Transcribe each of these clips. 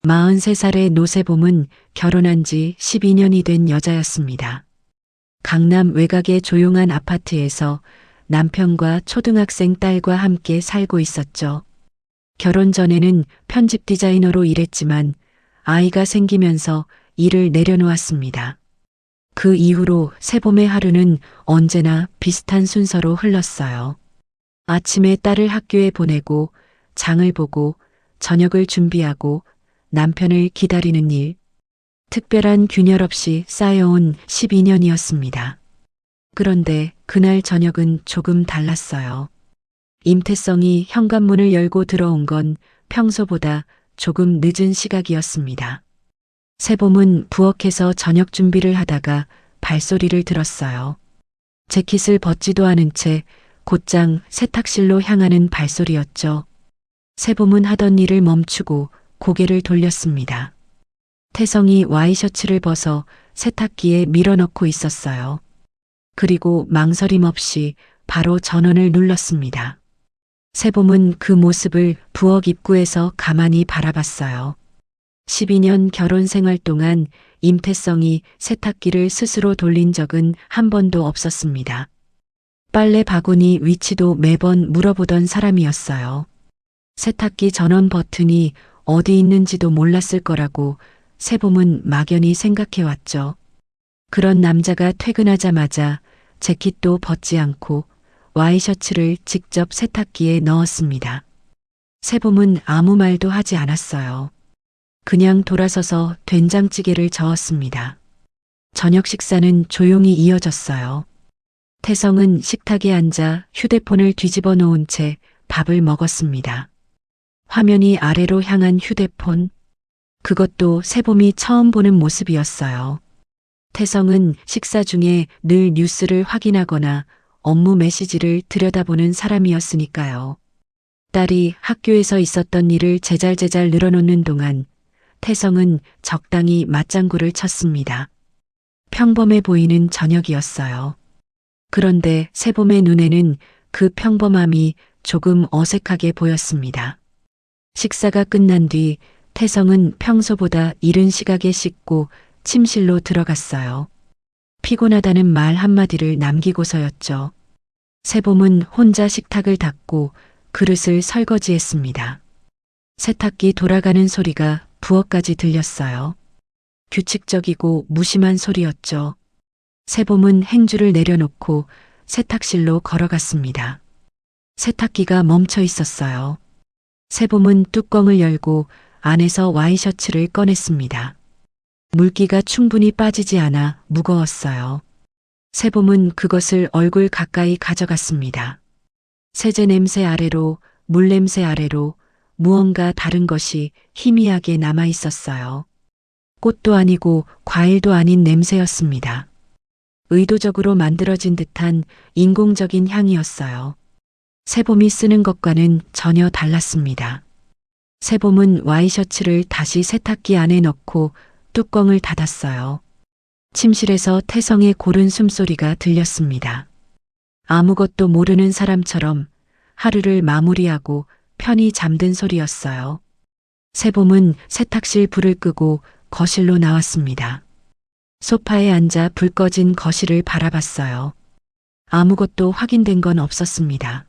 43살의 노세봄은 결혼한 지 12년이 된 여자였습니다. 강남 외곽의 조용한 아파트에서 남편과 초등학생 딸과 함께 살고 있었죠. 결혼 전에는 편집 디자이너로 일했지만 아이가 생기면서 일을 내려놓았습니다. 그 이후로 세봄의 하루는 언제나 비슷한 순서로 흘렀어요. 아침에 딸을 학교에 보내고 장을 보고 저녁을 준비하고 남편을 기다리는 일. 특별한 균열 없이 쌓여온 12년이었습니다. 그런데 그날 저녁은 조금 달랐어요. 임태성이 현관문을 열고 들어온 건 평소보다 조금 늦은 시각이었습니다. 세봄은 부엌에서 저녁 준비를 하다가 발소리를 들었어요. 재킷을 벗지도 않은 채 곧장 세탁실로 향하는 발소리였죠. 세봄은 하던 일을 멈추고 고개를 돌렸습니다. 태성이 와이셔츠를 벗어 세탁기에 밀어넣고 있었어요. 그리고 망설임 없이 바로 전원을 눌렀습니다. 세봄은 그 모습을 부엌 입구에서 가만히 바라봤어요. 12년 결혼 생활 동안 임태성이 세탁기를 스스로 돌린 적은 한 번도 없었습니다. 빨래 바구니 위치도 매번 물어보던 사람이었어요. 세탁기 전원 버튼이 어디 있는지도 몰랐을 거라고 세봄은 막연히 생각해왔죠. 그런 남자가 퇴근하자마자 재킷도 벗지 않고 와이셔츠를 직접 세탁기에 넣었습니다. 세봄은 아무 말도 하지 않았어요. 그냥 돌아서서 된장찌개를 저었습니다. 저녁 식사는 조용히 이어졌어요. 태성은 식탁에 앉아 휴대폰을 뒤집어 놓은 채 밥을 먹었습니다. 화면이 아래로 향한 휴대폰. 그것도 세봄이 처음 보는 모습이었어요. 태성은 식사 중에 늘 뉴스를 확인하거나 업무 메시지를 들여다보는 사람이었으니까요. 딸이 학교에서 있었던 일을 제잘제잘 늘어놓는 동안 태성은 적당히 맞장구를 쳤습니다. 평범해 보이는 저녁이었어요. 그런데 세봄의 눈에는 그 평범함이 조금 어색하게 보였습니다. 식사가 끝난 뒤 태성은 평소보다 이른 시각에 씻고 침실로 들어갔어요. 피곤하다는 말 한마디를 남기고서였죠. 세봄은 혼자 식탁을 닦고 그릇을 설거지했습니다. 세탁기 돌아가는 소리가 부엌까지 들렸어요. 규칙적이고 무심한 소리였죠. 세봄은 행주를 내려놓고 세탁실로 걸어갔습니다. 세탁기가 멈춰 있었어요. 세봄은 뚜껑을 열고 안에서 와이셔츠를 꺼냈습니다. 물기가 충분히 빠지지 않아 무거웠어요. 세봄은 그것을 얼굴 가까이 가져갔습니다. 세제 냄새 아래로, 물 냄새 아래로 무언가 다른 것이 희미하게 남아 있었어요. 꽃도 아니고 과일도 아닌 냄새였습니다. 의도적으로 만들어진 듯한 인공적인 향이었어요. 세봄이 쓰는 것과는 전혀 달랐습니다. 세봄은 와이셔츠를 다시 세탁기 안에 넣고 뚜껑을 닫았어요. 침실에서 태성의 고른 숨소리가 들렸습니다. 아무것도 모르는 사람처럼 하루를 마무리하고 편히 잠든 소리였어요. 세봄은 세탁실 불을 끄고 거실로 나왔습니다. 소파에 앉아 불 꺼진 거실을 바라봤어요. 아무것도 확인된 건 없었습니다.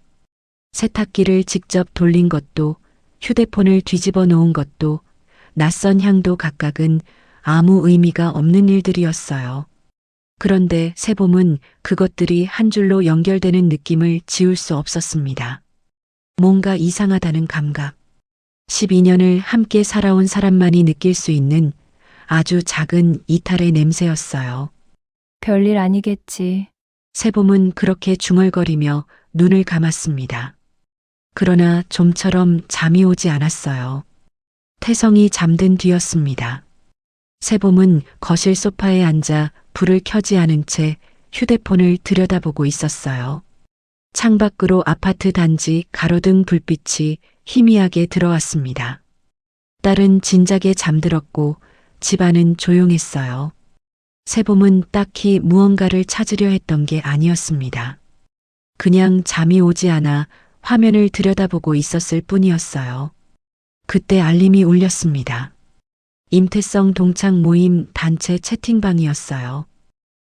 세탁기를 직접 돌린 것도, 휴대폰을 뒤집어 놓은 것도, 낯선 향도 각각은 아무 의미가 없는 일들이었어요. 그런데 세봄은 그것들이 한 줄로 연결되는 느낌을 지울 수 없었습니다. 뭔가 이상하다는 감각. 12년을 함께 살아온 사람만이 느낄 수 있는 아주 작은 이탈의 냄새였어요. 별일 아니겠지. 세봄은 그렇게 중얼거리며 눈을 감았습니다. 그러나 좀처럼 잠이 오지 않았어요. 태성이 잠든 뒤였습니다. 세봄은 거실 소파에 앉아 불을 켜지 않은 채 휴대폰을 들여다보고 있었어요. 창밖으로 아파트 단지 가로등 불빛이 희미하게 들어왔습니다. 딸은 진작에 잠들었고 집안은 조용했어요. 세봄은 딱히 무언가를 찾으려 했던 게 아니었습니다. 그냥 잠이 오지 않아 화면을 들여다보고 있었을 뿐이었어요. 그때 알림이 울렸습니다. 임태성 동창 모임 단체 채팅방이었어요.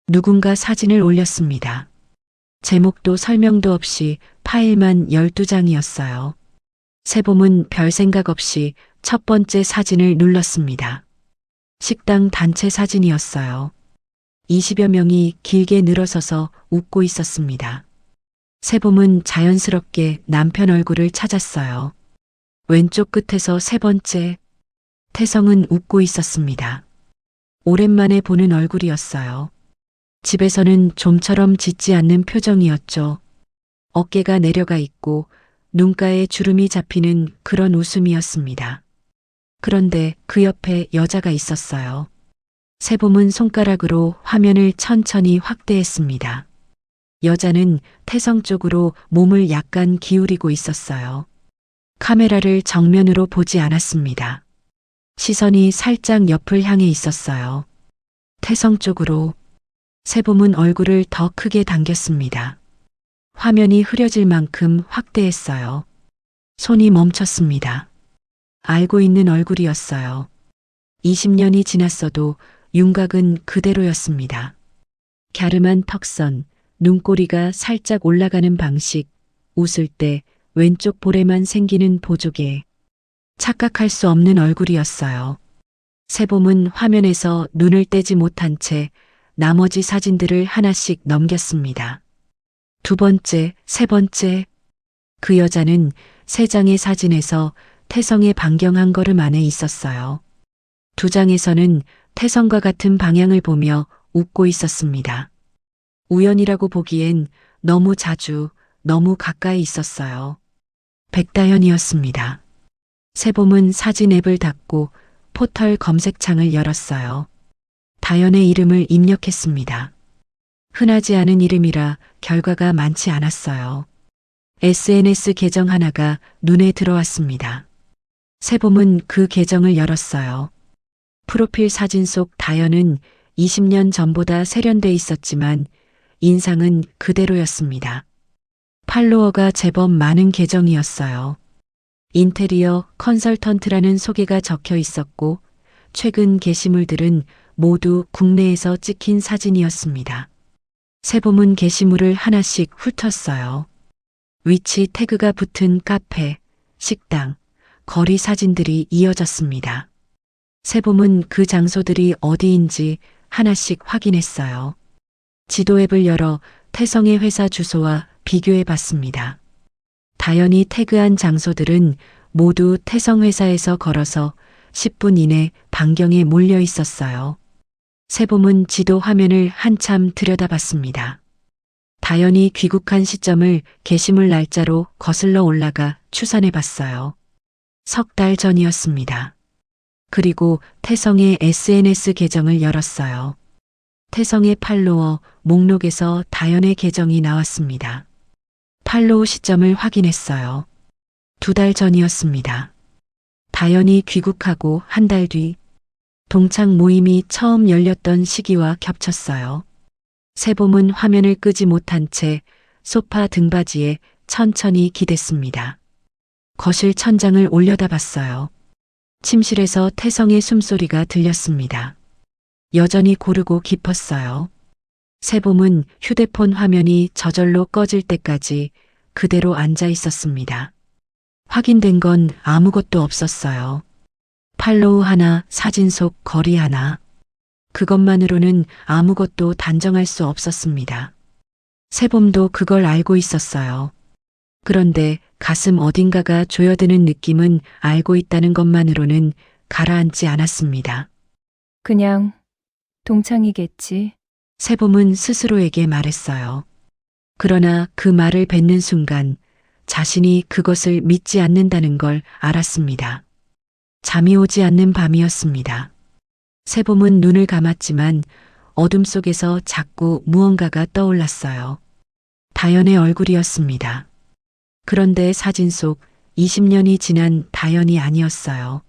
누군가 사진을 올렸습니다. 제목도 설명도 없이 파일만 12장이었어요. 세봄은 별 생각 없이 첫 번째 사진을 눌렀습니다. 식당 단체 사진이었어요. 20여 명이 길게 늘어서서 웃고 있었습니다. 세봄은 자연스럽게 남편 얼굴을 찾았어요. 왼쪽 끝에서 세 번째. 태성은 웃고 있었습니다. 오랜만에 보는 얼굴이었어요. 집에서는 좀처럼 짖지 않는 표정이었죠. 어깨가 내려가 있고 눈가에 주름이 잡히는 그런 웃음이었습니다. 그런데 그 옆에 여자가 있었어요. 세봄은 손가락으로 화면을 천천히 확대했습니다. 여자는 태성 쪽으로 몸을 약간 기울이고 있었어요. 카메라를 정면으로 보지 않았습니다. 시선이 살짝 옆을 향해 있었어요. 태성 쪽으로. 세봄은 얼굴을 더 크게 당겼습니다. 화면이 흐려질 만큼 확대했어요. 손이 멈췄습니다. 알고 있는 얼굴이었어요. 20년이 지났어도 윤곽은 그대로였습니다. 갸름한 턱선, 눈꼬리가 살짝 올라가는 방식, 웃을 때 왼쪽 볼에만 생기는 보조개. 착각할 수 없는 얼굴이었어요. 세봄은 화면에서 눈을 떼지 못한 채 나머지 사진들을 하나씩 넘겼습니다. 두 번째, 세 번째. 그 여자는 세 장의 사진에서 태성의 반경 한 걸음 안에 있었어요. 두 장에서는 태성과 같은 방향을 보며 웃고 있었습니다. 우연이라고 보기엔 너무 자주, 너무 가까이 있었어요. 백다현이었습니다. 세봄은 사진 앱을 닫고 포털 검색창을 열었어요. 다현의 이름을 입력했습니다. 흔하지 않은 이름이라 결과가 많지 않았어요. SNS 계정 하나가 눈에 들어왔습니다. 세봄은 그 계정을 열었어요. 프로필 사진 속 다현은 20년 전보다 세련돼 있었지만 인상은 그대로였습니다. 팔로워가 제법 많은 계정이었어요. 인테리어 컨설턴트라는 소개가 적혀 있었고 최근 게시물들은 모두 국내에서 찍힌 사진이었습니다. 세봄은 게시물을 하나씩 훑었어요. 위치 태그가 붙은 카페, 식당, 거리 사진들이 이어졌습니다. 세봄은 그 장소들이 어디인지 하나씩 확인했어요. 지도 앱을 열어 태성의 회사 주소와 비교해 봤습니다. 다현이 태그한 장소들은 모두 태성 회사에서 걸어서 10분 이내 반경에 몰려 있었어요. 세봄은 지도 화면을 한참 들여다봤습니다. 다현이 귀국한 시점을 게시물 날짜로 거슬러 올라가 추산해 봤어요. 석 달 전이었습니다. 그리고 태성의 SNS 계정을 열었어요. 태성의 팔로워 목록에서 다현의 계정이 나왔습니다. 팔로우 시점을 확인했어요. 2달 전이었습니다. 다현이 귀국하고 한 달 뒤 동창 모임이 처음 열렸던 시기와 겹쳤어요. 세봄은 화면을 끄지 못한 채 소파 등받이에 천천히 기댔습니다. 거실 천장을 올려다봤어요. 침실에서 태성의 숨소리가 들렸습니다. 여전히 고르고 깊었어요. 세봄은 휴대폰 화면이 저절로 꺼질 때까지 그대로 앉아 있었습니다. 확인된 건 아무것도 없었어요. 팔로우 하나, 사진 속 거리 하나. 그것만으로는 아무것도 단정할 수 없었습니다. 세봄도 그걸 알고 있었어요. 그런데 가슴 어딘가가 조여드는 느낌은 알고 있다는 것만으로는 가라앉지 않았습니다. 그냥 동창이겠지. 세봄은 스스로에게 말했어요. 그러나 그 말을 뱉는 순간 자신이 그것을 믿지 않는다는 걸 알았습니다. 잠이 오지 않는 밤이었습니다. 세봄은 눈을 감았지만 어둠 속에서 자꾸 무언가가 떠올랐어요. 다현의 얼굴이었습니다. 그런데 사진 속 20년이 지난 다현이 아니었어요.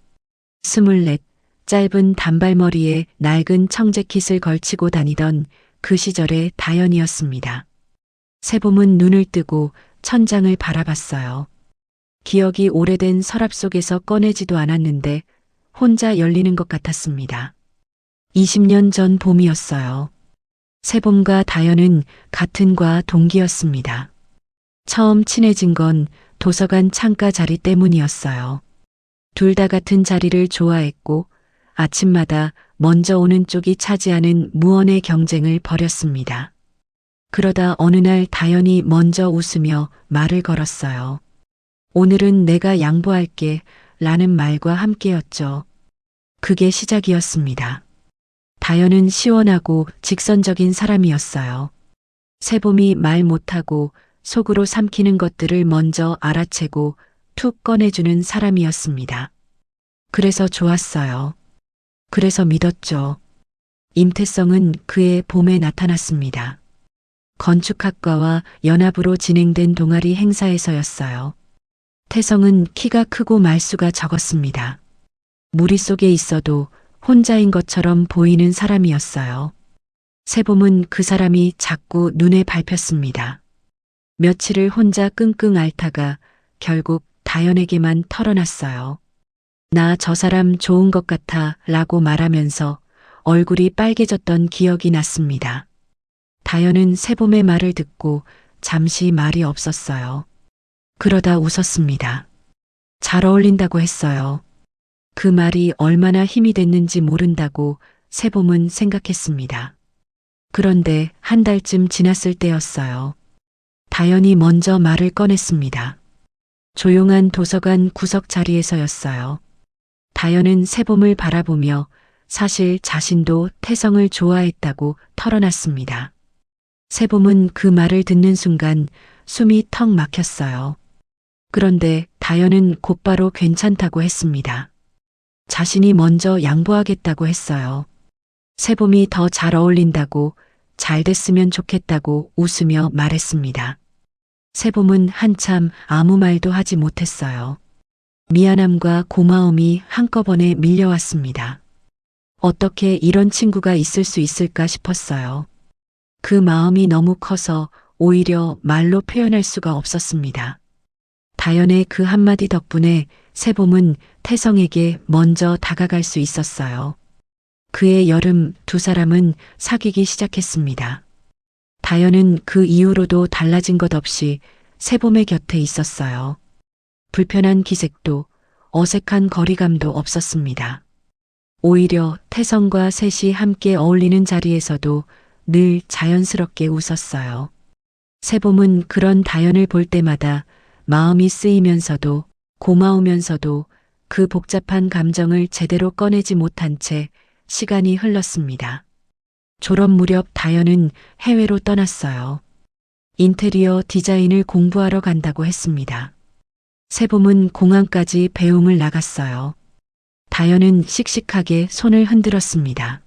24, 짧은 단발머리에 낡은 청재킷을 걸치고 다니던 그 시절의 다현이었습니다. 세봄은 눈을 뜨고 천장을 바라봤어요. 기억이 오래된 서랍 속에서 꺼내지도 않았는데 혼자 열리는 것 같았습니다. 20년 전 봄이었어요. 세봄과 다연은 같은 과 동기였습니다. 처음 친해진 건 도서관 창가 자리 때문이었어요. 둘 다 같은 자리를 좋아했고 아침마다 먼저 오는 쪽이 차지하는 무언의 경쟁을 벌였습니다. 그러다 어느 날 다연이 먼저 웃으며 말을 걸었어요. 오늘은 내가 양보할게 라는 말과 함께였죠. 그게 시작이었습니다. 다연은 시원하고 직선적인 사람이었어요. 세봄이 말 못하고 속으로 삼키는 것들을 먼저 알아채고 툭 꺼내주는 사람이었습니다. 그래서 좋았어요. 그래서 믿었죠. 임태성은 그의 봄에 나타났습니다. 건축학과와 연합으로 진행된 동아리 행사에서였어요. 태성은 키가 크고 말수가 적었습니다. 무리 속에 있어도 혼자인 것처럼 보이는 사람이었어요. 세봄은 그 사람이 자꾸 눈에 밟혔습니다. 며칠을 혼자 끙끙 앓다가 결국 다연에게만 털어놨어요. 나 저 사람 좋은 것 같아 라고 말하면서 얼굴이 빨개졌던 기억이 났습니다. 다연은 세봄의 말을 듣고 잠시 말이 없었어요. 그러다 웃었습니다. 잘 어울린다고 했어요. 그 말이 얼마나 힘이 됐는지 모른다고 세봄은 생각했습니다. 그런데 한 달쯤 지났을 때였어요. 다연이 먼저 말을 꺼냈습니다. 조용한 도서관 구석 자리에서였어요. 다연은 세봄을 바라보며 사실 자신도 태성을 좋아했다고 털어놨습니다. 세봄은 그 말을 듣는 순간 숨이 턱 막혔어요. 그런데 다연은 곧바로 괜찮다고 했습니다. 자신이 먼저 양보하겠다고 했어요. 세봄이 더 잘 어울린다고, 잘 됐으면 좋겠다고 웃으며 말했습니다. 세봄은 한참 아무 말도 하지 못했어요. 미안함과 고마움이 한꺼번에 밀려왔습니다. 어떻게 이런 친구가 있을 수 있을까 싶었어요. 그 마음이 너무 커서 오히려 말로 표현할 수가 없었습니다. 다연의 그 한마디 덕분에 세봄은 태성에게 먼저 다가갈 수 있었어요. 그해 여름 두 사람은 사귀기 시작했습니다. 다연은 그 이후로도 달라진 것 없이 세봄의 곁에 있었어요. 불편한 기색도 어색한 거리감도 없었습니다. 오히려 태성과 셋이 함께 어울리는 자리에서도 늘 자연스럽게 웃었어요. 세봄은 그런 다연을 볼 때마다 마음이 쓰이면서도 고마우면서도 그 복잡한 감정을 제대로 꺼내지 못한 채 시간이 흘렀습니다. 졸업 무렵 다연은 해외로 떠났어요. 인테리어 디자인을 공부하러 간다고 했습니다. 세봄은 공항까지 배웅을 나갔어요. 다연은 씩씩하게 손을 흔들었습니다.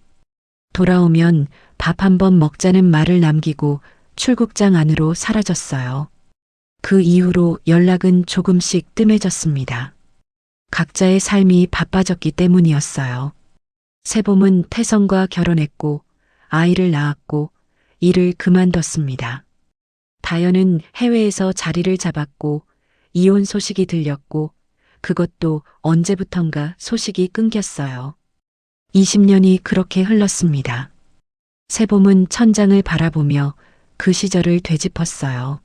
돌아오면 밥 한 번 먹자는 말을 남기고 출국장 안으로 사라졌어요. 그 이후로 연락은 조금씩 뜸해졌습니다. 각자의 삶이 바빠졌기 때문이었어요. 세봄은 태성과 결혼했고 아이를 낳았고 일을 그만뒀습니다. 다연은 해외에서 자리를 잡았고 이혼 소식이 들렸고 그것도 언제부턴가 소식이 끊겼어요. 20년이 그렇게 흘렀습니다. 세봄은 천장을 바라보며 그 시절을 되짚었어요.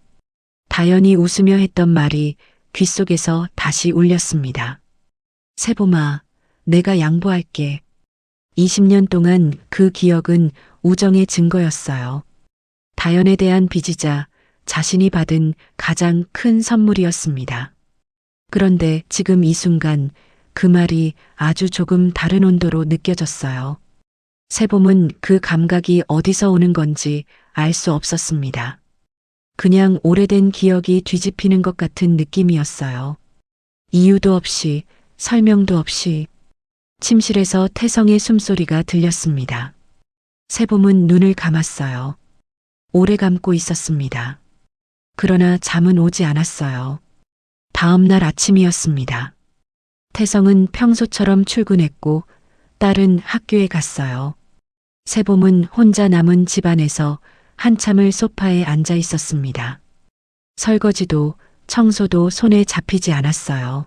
다연이 웃으며 했던 말이 귓속에서 다시 울렸습니다. 세봄아, 내가 양보할게. 20년 동안 그 기억은 우정의 증거였어요. 다연에 대한 빚이자 자신이 받은 가장 큰 선물이었습니다. 그런데 지금 이 순간 그 말이 아주 조금 다른 온도로 느껴졌어요. 세봄은 그 감각이 어디서 오는 건지 알 수 없었습니다. 그냥 오래된 기억이 뒤집히는 것 같은 느낌이었어요. 이유도 없이, 설명도 없이 침실에서 태성의 숨소리가 들렸습니다. 세봄은 눈을 감았어요. 오래 감고 있었습니다. 그러나 잠은 오지 않았어요. 다음 날 아침이었습니다. 태성은 평소처럼 출근했고 딸은 학교에 갔어요. 세봄은 혼자 남은 집안에서 한참을 소파에 앉아 있었습니다. 설거지도 청소도 손에 잡히지 않았어요.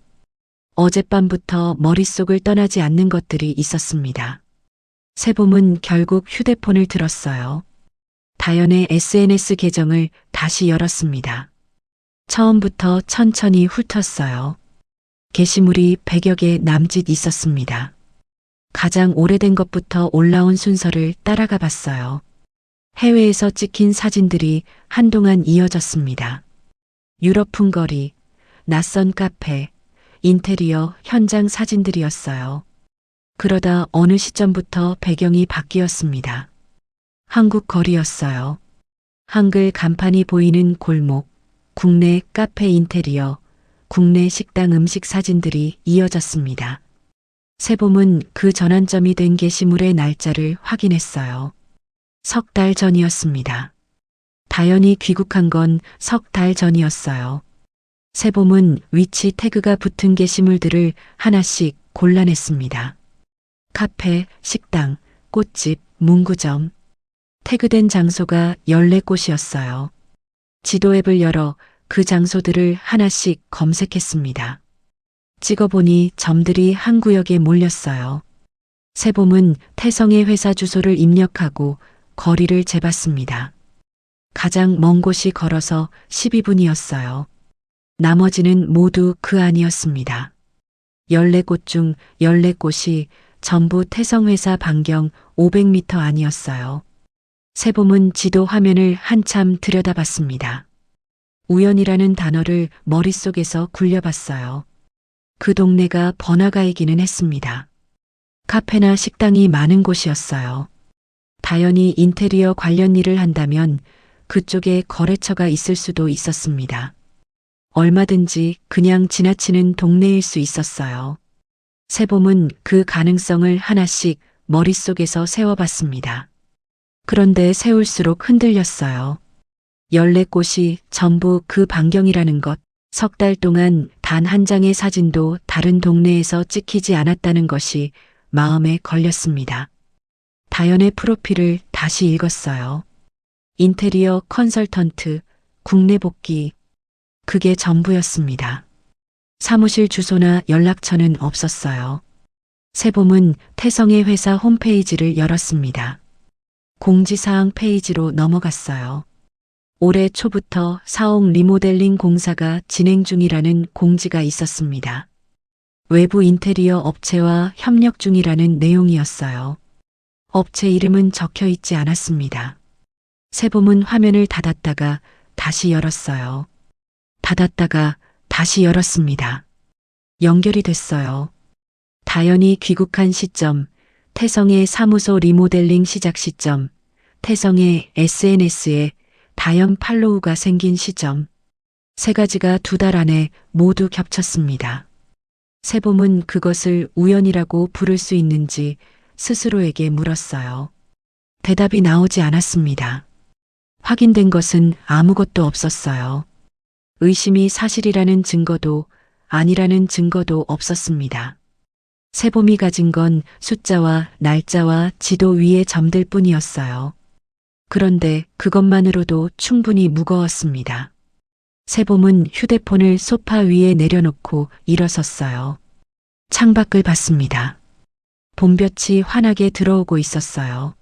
어젯밤부터 머릿속을 떠나지 않는 것들이 있었습니다. 세봄은 결국 휴대폰을 들었어요. 다연의 SNS 계정을 다시 열었습니다. 처음부터 천천히 훑었어요. 게시물이 100여 개 남짓 있었습니다. 가장 오래된 것부터 올라온 순서를 따라가 봤어요. 해외에서 찍힌 사진들이 한동안 이어졌습니다. 유럽풍 거리, 낯선 카페, 인테리어 현장 사진들이었어요. 그러다 어느 시점부터 배경이 바뀌었습니다. 한국 거리였어요. 한글 간판이 보이는 골목, 국내 카페 인테리어, 국내 식당 음식 사진들이 이어졌습니다. 세봄은 그 전환점이 된 게시물의 날짜를 확인했어요. 석 달 전이었습니다. 다연이 귀국한 건 석 달 전이었어요. 세봄은 위치 태그가 붙은 게시물들을 하나씩 골라냈습니다. 카페, 식당, 꽃집, 문구점. 태그된 장소가 14곳이었어요. 지도 앱을 열어 그 장소들을 하나씩 검색했습니다. 찍어보니 점들이 한 구역에 몰렸어요. 세봄은 태성의 회사 주소를 입력하고 거리를 재봤습니다. 가장 먼 곳이 걸어서 12분이었어요. 나머지는 모두 그 안이었습니다. 14곳 중 14곳이 전부 태성회사 반경 500m 안이었어요. 세봄은 지도 화면을 한참 들여다봤습니다. 우연이라는 단어를 머릿속에서 굴려봤어요. 그 동네가 번화가이기는 했습니다. 카페나 식당이 많은 곳이었어요. 다연히 인테리어 관련 일을 한다면 그쪽에 거래처가 있을 수도 있었습니다. 얼마든지 그냥 지나치는 동네일 수 있었어요. 세봄은 그 가능성을 하나씩 머릿속에서 세워봤습니다. 그런데 세울수록 흔들렸어요. 14곳이 전부 그 반경이라는 것, 석 달 동안 단 한 장의 사진도 다른 동네에서 찍히지 않았다는 것이 마음에 걸렸습니다. 다연의 프로필을 다시 읽었어요. 인테리어 컨설턴트, 국내 복귀. 그게 전부였습니다. 사무실 주소나 연락처는 없었어요. 세봄은 태성의 회사 홈페이지를 열었습니다. 공지사항 페이지로 넘어갔어요. 올해 초부터 사옥 리모델링 공사가 진행 중이라는 공지가 있었습니다. 외부 인테리어 업체와 협력 중이라는 내용이었어요. 업체 이름은 적혀 있지 않았습니다. 세봄은 화면을 닫았다가 다시 열었어요. 닫았다가 다시 열었습니다. 연결이 됐어요. 다연이 귀국한 시점, 태성의 사무소 리모델링 시작 시점, 태성의 SNS에 다연 팔로우가 생긴 시점. 세 가지가 2달 안에 모두 겹쳤습니다. 세봄은 그것을 우연이라고 부를 수 있는지 스스로에게 물었어요. 대답이 나오지 않았습니다. 확인된 것은 아무것도 없었어요. 의심이 사실이라는 증거도 아니라는 증거도 없었습니다. 세봄이 가진 건 숫자와 날짜와 지도 위의 점들 뿐이었어요. 그런데 그것만으로도 충분히 무거웠습니다. 세봄은 휴대폰을 소파 위에 내려놓고 일어섰어요. 창밖을 봤습니다. 봄볕이 환하게 들어오고 있었어요.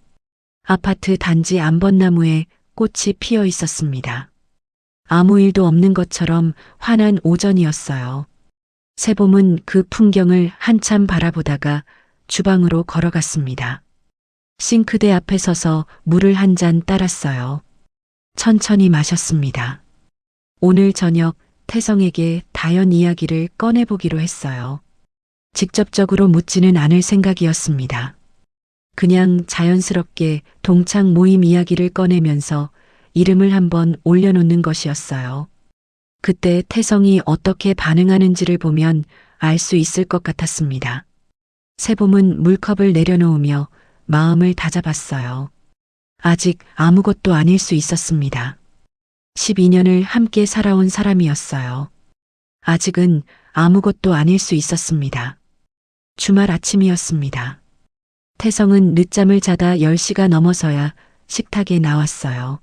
아파트 단지 암벚나무에 꽃이 피어 있었습니다. 아무 일도 없는 것처럼 환한 오전이었어요. 세봄은 그 풍경을 한참 바라보다가 주방으로 걸어갔습니다. 싱크대 앞에 서서 물을 한 잔 따랐어요. 천천히 마셨습니다. 오늘 저녁 태성에게 다연 이야기를 꺼내보기로 했어요. 직접적으로 묻지는 않을 생각이었습니다. 그냥 자연스럽게 동창 모임 이야기를 꺼내면서 이름을 한번 올려놓는 것이었어요. 그때 태성이 어떻게 반응하는지를 보면 알 수 있을 것 같았습니다. 세봄은 물컵을 내려놓으며 마음을 다잡았어요. 아직 아무것도 아닐 수 있었습니다. 12년을 함께 살아온 사람이었어요. 아직은 아무것도 아닐 수 있었습니다. 주말 아침이었습니다. 태성은 늦잠을 자다 10시가 넘어서야 식탁에 나왔어요.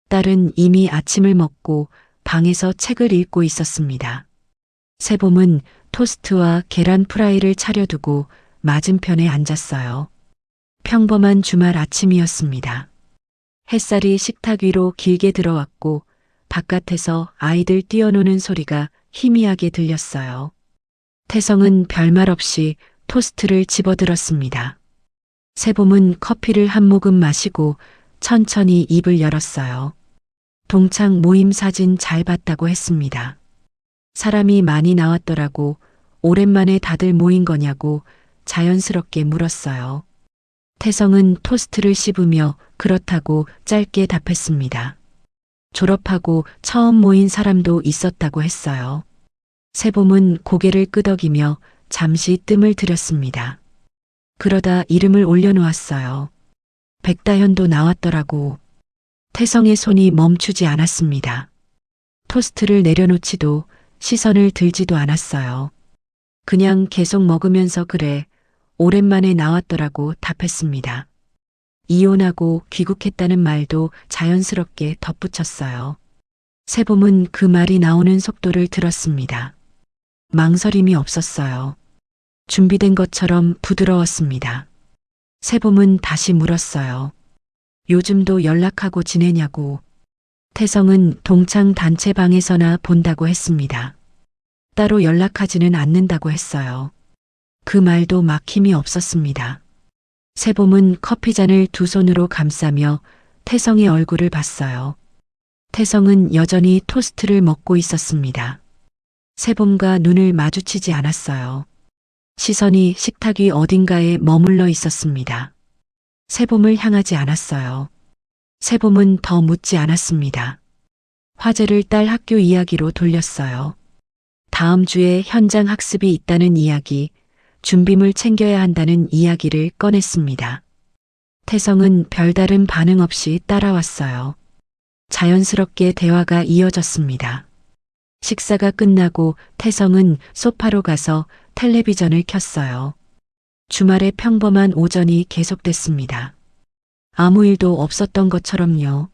딸은 이미 아침을 먹고 방에서 책을 읽고 있었습니다. 세봄은 토스트와 계란 프라이를 차려두고 맞은편에 앉았어요. 평범한 주말 아침이었습니다. 햇살이 식탁 위로 길게 들어왔고 바깥에서 아이들 뛰어노는 소리가 희미하게 들렸어요. 태성은 별말 없이 토스트를 집어들었습니다. 세봄은 커피를 한 모금 마시고 천천히 입을 열었어요. 동창 모임 사진 잘 봤다고 했습니다. 사람이 많이 나왔더라고. 오랜만에 다들 모인 거냐고 자연스럽게 물었어요. 태성은 토스트를 씹으며 그렇다고 짧게 답했습니다. 졸업하고 처음 모인 사람도 있었다고 했어요. 세봄은 고개를 끄덕이며 잠시 뜸을 들였습니다. 그러다 이름을 올려놓았어요. 백다현도 나왔더라고. 태성의 손이 멈추지 않았습니다. 토스트를 내려놓지도 시선을 들지도 않았어요. 그냥 계속 먹으면서 그래, 오랜만에 나왔더라고 답했습니다. 이혼하고 귀국했다는 말도 자연스럽게 덧붙였어요. 세봄은 그 말이 나오는 속도를 들었습니다. 망설임이 없었어요. 준비된 것처럼 부드러웠습니다. 세봄은 다시 물었어요. 요즘도 연락하고 지내냐고. 태성은 동창 단체방에서나 본다고 했습니다. 따로 연락하지는 않는다고 했어요. 그 말도 막힘이 없었습니다. 세봄은 커피잔을 두 손으로 감싸며 태성의 얼굴을 봤어요. 태성은 여전히 토스트를 먹고 있었습니다. 세봄과 눈을 마주치지 않았어요. 시선이 식탁 위 어딘가에 머물러 있었습니다. 세봄을 향하지 않았어요. 세봄은 더 묻지 않았습니다. 화제를 딸 학교 이야기로 돌렸어요. 다음 주에 현장 학습이 있다는 이야기, 준비물 챙겨야 한다는 이야기를 꺼냈습니다. 태성은 별다른 반응 없이 따라왔어요. 자연스럽게 대화가 이어졌습니다. 식사가 끝나고 태성은 소파로 가서 텔레비전을 켰어요. 주말의 평범한 오전이 계속됐습니다. 아무 일도 없었던 것처럼요.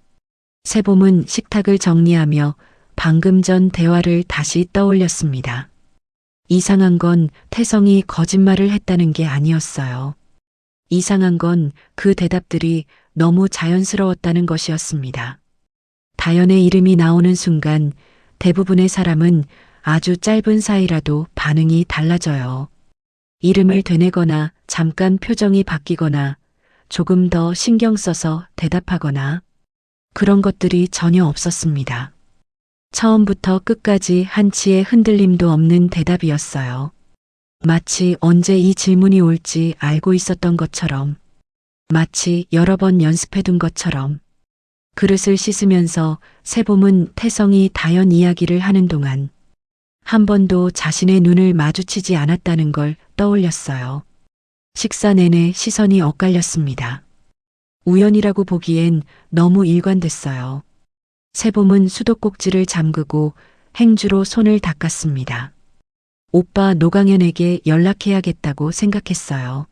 세봄은 식탁을 정리하며 방금 전 대화를 다시 떠올렸습니다. 이상한 건 태성이 거짓말을 했다는 게 아니었어요. 이상한 건 그 대답들이 너무 자연스러웠다는 것이었습니다. 다연의 이름이 나오는 순간 대부분의 사람은 아주 짧은 사이라도 반응이 달라져요. 이름을 되뇌거나 잠깐 표정이 바뀌거나 조금 더 신경 써서 대답하거나 그런 것들이 전혀 없었습니다. 처음부터 끝까지 한치의 흔들림도 없는 대답이었어요. 마치 언제 이 질문이 올지 알고 있었던 것처럼, 마치 여러 번 연습해둔 것처럼. 그릇을 씻으면서 세봄은 태성이 다연 이야기를 하는 동안 한 번도 자신의 눈을 마주치지 않았다는 걸 떠올렸어요. 식사 내내 시선이 엇갈렸습니다. 우연이라고 보기엔 너무 일관됐어요. 세봄은 수도꼭지를 잠그고 행주로 손을 닦았습니다. 오빠 노강현에게 연락해야겠다고 생각했어요.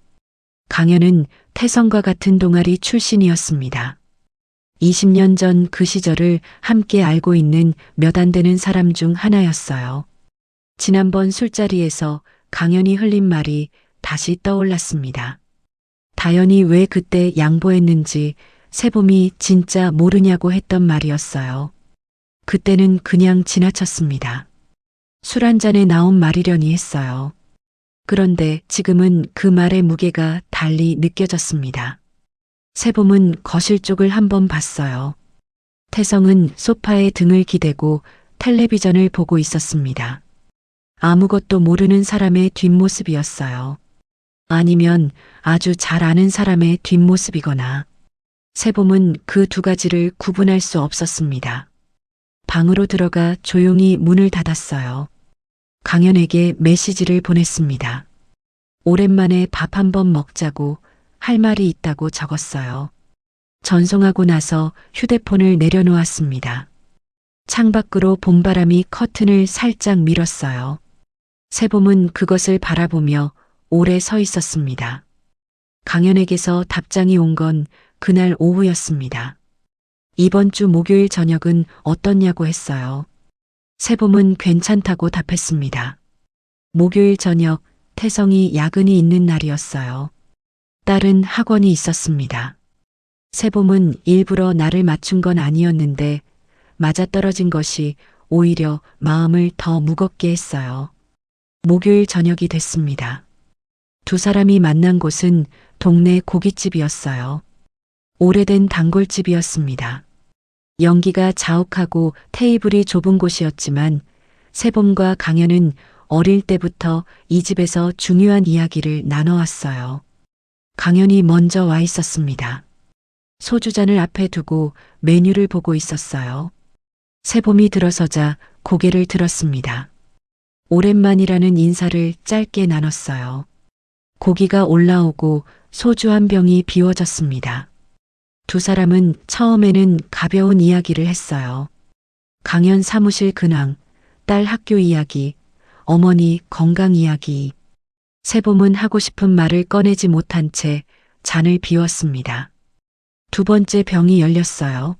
강현은 태성과 같은 동아리 출신이었습니다. 20년 전 그 시절을 함께 알고 있는 몇 안 되는 사람 중 하나였어요. 지난번 술자리에서 강현이 흘린 말이 다시 떠올랐습니다. 다연이 왜 그때 양보했는지 세봄이 진짜 모르냐고 했던 말이었어요. 그때는 그냥 지나쳤습니다. 술 한 잔에 나온 말이려니 했어요. 그런데 지금은 그 말의 무게가 달리 느껴졌습니다. 세봄은 거실 쪽을 한번 봤어요. 태성은 소파에 등을 기대고 텔레비전을 보고 있었습니다. 아무것도 모르는 사람의 뒷모습이었어요. 아니면 아주 잘 아는 사람의 뒷모습이거나. 세봄은 그 두 가지를 구분할 수 없었습니다. 방으로 들어가 조용히 문을 닫았어요. 강현에게 메시지를 보냈습니다. 오랜만에 밥 한번 먹자고 할 말이 있다고 적었어요. 전송하고 나서 휴대폰을 내려놓았습니다. 창밖으로 봄바람이 커튼을 살짝 밀었어요. 세봄은 그것을 바라보며 오래 서 있었습니다. 강현에게서 답장이 온 건 그날 오후였습니다. 이번 주 목요일 저녁은 어떻냐고 했어요. 세봄은 괜찮다고 답했습니다. 목요일 저녁 태성이 야근이 있는 날이었어요. 딸은 학원이 있었습니다. 세봄은 일부러 나를 맞춘 건 아니었는데 맞아떨어진 것이 오히려 마음을 더 무겁게 했어요. 목요일 저녁이 됐습니다. 두 사람이 만난 곳은 동네 고깃집이었어요. 오래된 단골집이었습니다. 연기가 자욱하고 테이블이 좁은 곳이었지만 세봄과 강현은 어릴 때부터 이 집에서 중요한 이야기를 나눠왔어요. 강현이 먼저 와 있었습니다. 소주잔을 앞에 두고 메뉴를 보고 있었어요. 세봄이 들어서자 고개를 들었습니다. 오랜만이라는 인사를 짧게 나눴어요. 고기가 올라오고 소주 한 병이 비워졌습니다. 두 사람은 처음에는 가벼운 이야기를 했어요. 강현 사무실 근황, 딸 학교 이야기, 어머니 건강 이야기. 세봄은 하고 싶은 말을 꺼내지 못한 채 잔을 비웠습니다. 두 번째 병이 열렸어요.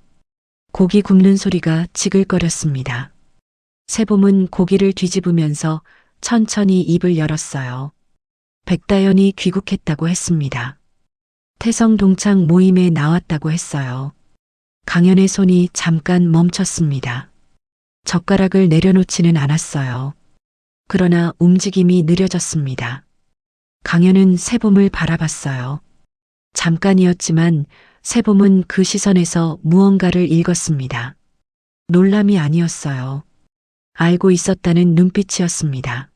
고기 굽는 소리가 지글거렸습니다. 세봄은 고기를 뒤집으면서 천천히 입을 열었어요. 백다연이 귀국했다고 했습니다. 태성 동창 모임에 나왔다고 했어요. 강현의 손이 잠깐 멈췄습니다. 젓가락을 내려놓지는 않았어요. 그러나 움직임이 느려졌습니다. 강현은 세봄을 바라봤어요. 잠깐이었지만 세봄은 그 시선에서 무언가를 읽었습니다. 놀람이 아니었어요. 알고 있었다는 눈빛이었습니다.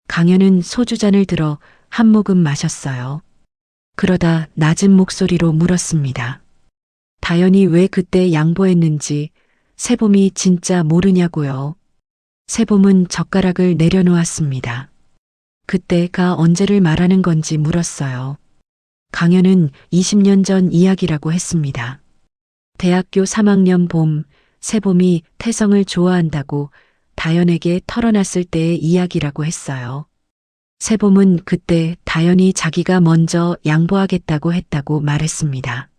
강현은 소주잔을 들어 한 모금 마셨어요. 그러다 낮은 목소리로 물었습니다. 다연이 왜 그때 양보했는지 세봄이 진짜 모르냐고요. 세봄은 젓가락을 내려놓았습니다. 그때가 언제를 말하는 건지 물었어요. 강현은 20년 전 이야기라고 했습니다. 대학교 3학년 봄, 세봄이 태성을 좋아한다고 다연에게 털어놨을 때의 이야기라고 했어요. 세봄은 그때 다연이 자기가 먼저 양보하겠다고 했다고 말했습니다.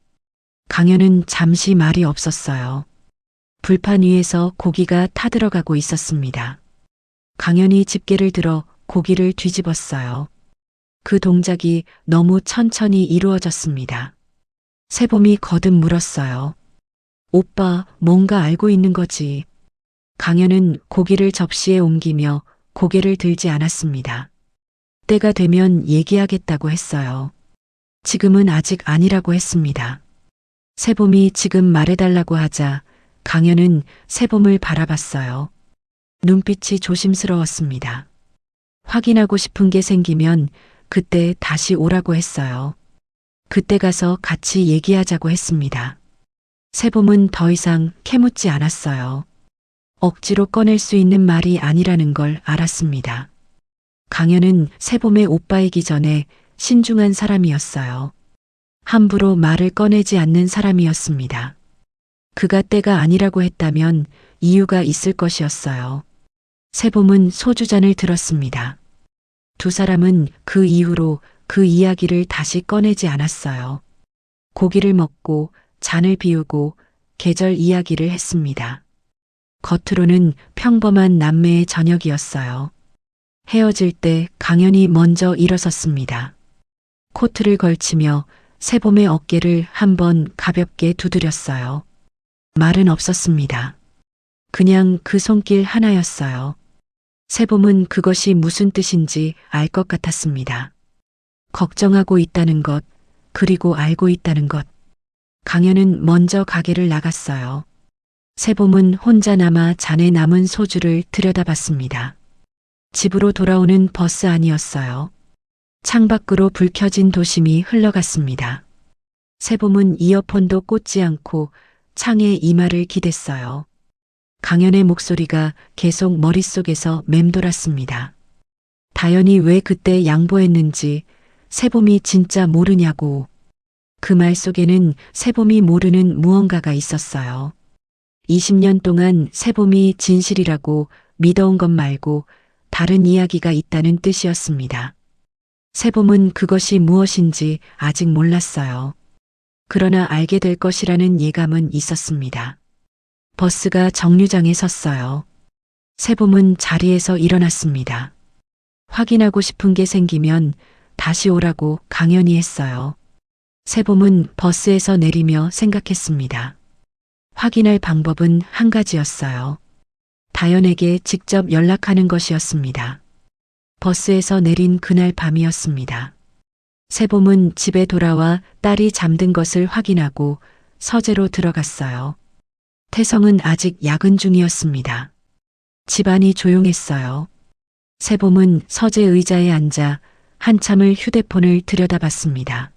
강현은 잠시 말이 없었어요. 불판 위에서 고기가 타들어가고 있었습니다. 강현이 집게를 들어 고기를 뒤집었어요. 그 동작이 너무 천천히 이루어졌습니다. 세봄이 거듭 물었어요. 오빠, 뭔가 알고 있는 거지. 강현은 고기를 접시에 옮기며 고개를 들지 않았습니다. 때가 되면 얘기하겠다고 했어요. 지금은 아직 아니라고 했습니다. 세봄이 지금 말해달라고 하자 강현은 세봄을 바라봤어요. 눈빛이 조심스러웠습니다. 확인하고 싶은 게 생기면 그때 다시 오라고 했어요. 그때 가서 같이 얘기하자고 했습니다. 세봄은 더 이상 캐묻지 않았어요. 억지로 꺼낼 수 있는 말이 아니라는 걸 알았습니다. 강현은 세봄의 오빠이기 전에 신중한 사람이었어요. 함부로 말을 꺼내지 않는 사람이었습니다. 그가 때가 아니라고 했다면 이유가 있을 것이었어요. 세봄은 소주잔을 들었습니다. 두 사람은 그 이후로 그 이야기를 다시 꺼내지 않았어요. 고기를 먹고 잔을 비우고 계절 이야기를 했습니다. 겉으로는 평범한 남매의 저녁이었어요. 헤어질 때 강현이 먼저 일어섰습니다. 코트를 걸치며 세봄의 어깨를 한번 가볍게 두드렸어요. 말은 없었습니다. 그냥 그 손길 하나였어요. 세봄은 그것이 무슨 뜻인지 알 것 같았습니다. 걱정하고 있다는 것, 그리고 알고 있다는 것. 강현은 먼저 가게를 나갔어요. 세봄은 혼자 남아 잔에 남은 소주를 들여다봤습니다. 집으로 돌아오는 버스 안이었어요. 창밖으로 불 켜진 도심이 흘러갔습니다. 세봄은 이어폰도 꽂지 않고 창에 이마를 기댔어요. 강현의 목소리가 계속 머릿속에서 맴돌았습니다. 다연이 왜 그때 양보했는지 세봄이 진짜 모르냐고. 그 말 속에는 세봄이 모르는 무언가가 있었어요. 20년 동안 세봄이 진실이라고 믿어온 것 말고 다른 이야기가 있다는 뜻이었습니다. 세봄은 그것이 무엇인지 아직 몰랐어요. 그러나 알게 될 것이라는 예감은 있었습니다. 버스가 정류장에 섰어요. 세봄은 자리에서 일어났습니다. 확인하고 싶은 게 생기면 다시 오라고 강연히 했어요. 세봄은 버스에서 내리며 생각했습니다. 확인할 방법은 한 가지였어요. 다연에게 직접 연락하는 것이었습니다. 버스에서 내린 그날 밤이었습니다. 세봄은 집에 돌아와 딸이 잠든 것을 확인하고 서재로 들어갔어요. 태성은 아직 야근 중이었습니다. 집안이 조용했어요. 세봄은 서재 의자에 앉아 한참을 휴대폰을 들여다봤습니다.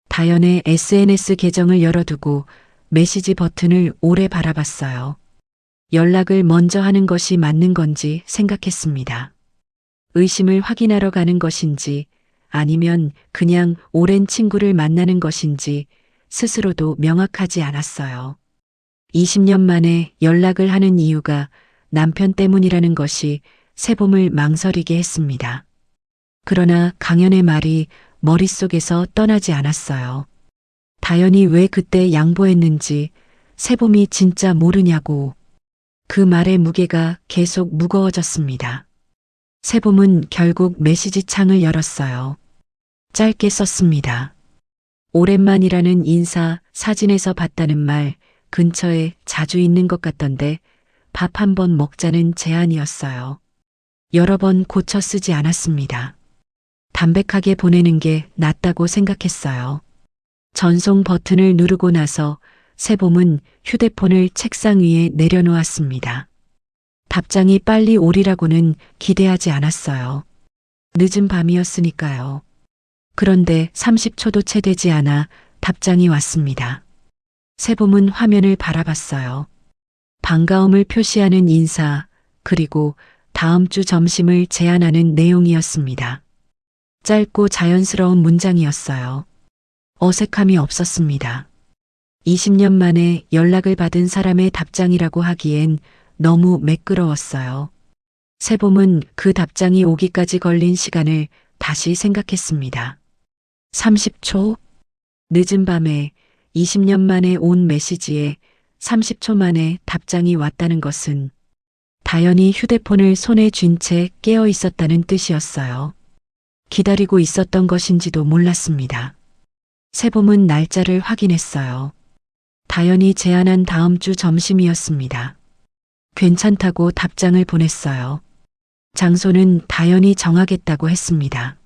다연의 SNS 계정을 열어두고 메시지 버튼을 오래 바라봤어요. 연락을 먼저 하는 것이 맞는 건지 생각했습니다. 의심을 확인하러 가는 것인지 아니면 그냥 오랜 친구를 만나는 것인지 스스로도 명확하지 않았어요. 20년 만에 연락을 하는 이유가 남편 때문이라는 것이 세봄을 망설이게 했습니다. 그러나 강연의 말이 머릿속에서 떠나지 않았어요. 다연이 왜 그때 양보했는지 세봄이 진짜 모르냐고. 그 말의 무게가 계속 무거워졌습니다. 세봄은 결국 메시지 창을 열었어요. 짧게 썼습니다. 오랜만이라는 인사, 사진에서 봤다는 말, 근처에 자주 있는 것 같던데 밥 한 번 먹자는 제안이었어요. 여러 번 고쳐 쓰지 않았습니다. 담백하게 보내는 게 낫다고 생각했어요. 전송 버튼을 누르고 나서 세봄은 휴대폰을 책상 위에 내려놓았습니다. 답장이 빨리 오리라고는 기대하지 않았어요. 늦은 밤이었으니까요. 그런데 30초도 채 되지 않아 답장이 왔습니다. 세봄은 화면을 바라봤어요. 반가움을 표시하는 인사, 그리고 다음 주 점심을 제안하는 내용이었습니다. 짧고 자연스러운 문장이었어요. 어색함이 없었습니다. 20년 만에 연락을 받은 사람의 답장이라고 하기엔 너무 매끄러웠어요. 세봄은 그 답장이 오기까지 걸린 시간을 다시 생각했습니다. 30초? 늦은 밤에 20년 만에 온 메시지에 30초 만에 답장이 왔다는 것은 다연이 휴대폰을 손에 쥔 채 깨어 있었다는 뜻이었어요. 기다리고 있었던 것인지도 몰랐습니다. 세봄은 날짜를 확인했어요. 다연이 제안한 다음 주 점심이었습니다. 괜찮다고 답장을 보냈어요. 장소는 다연이 정하겠다고 했습니다.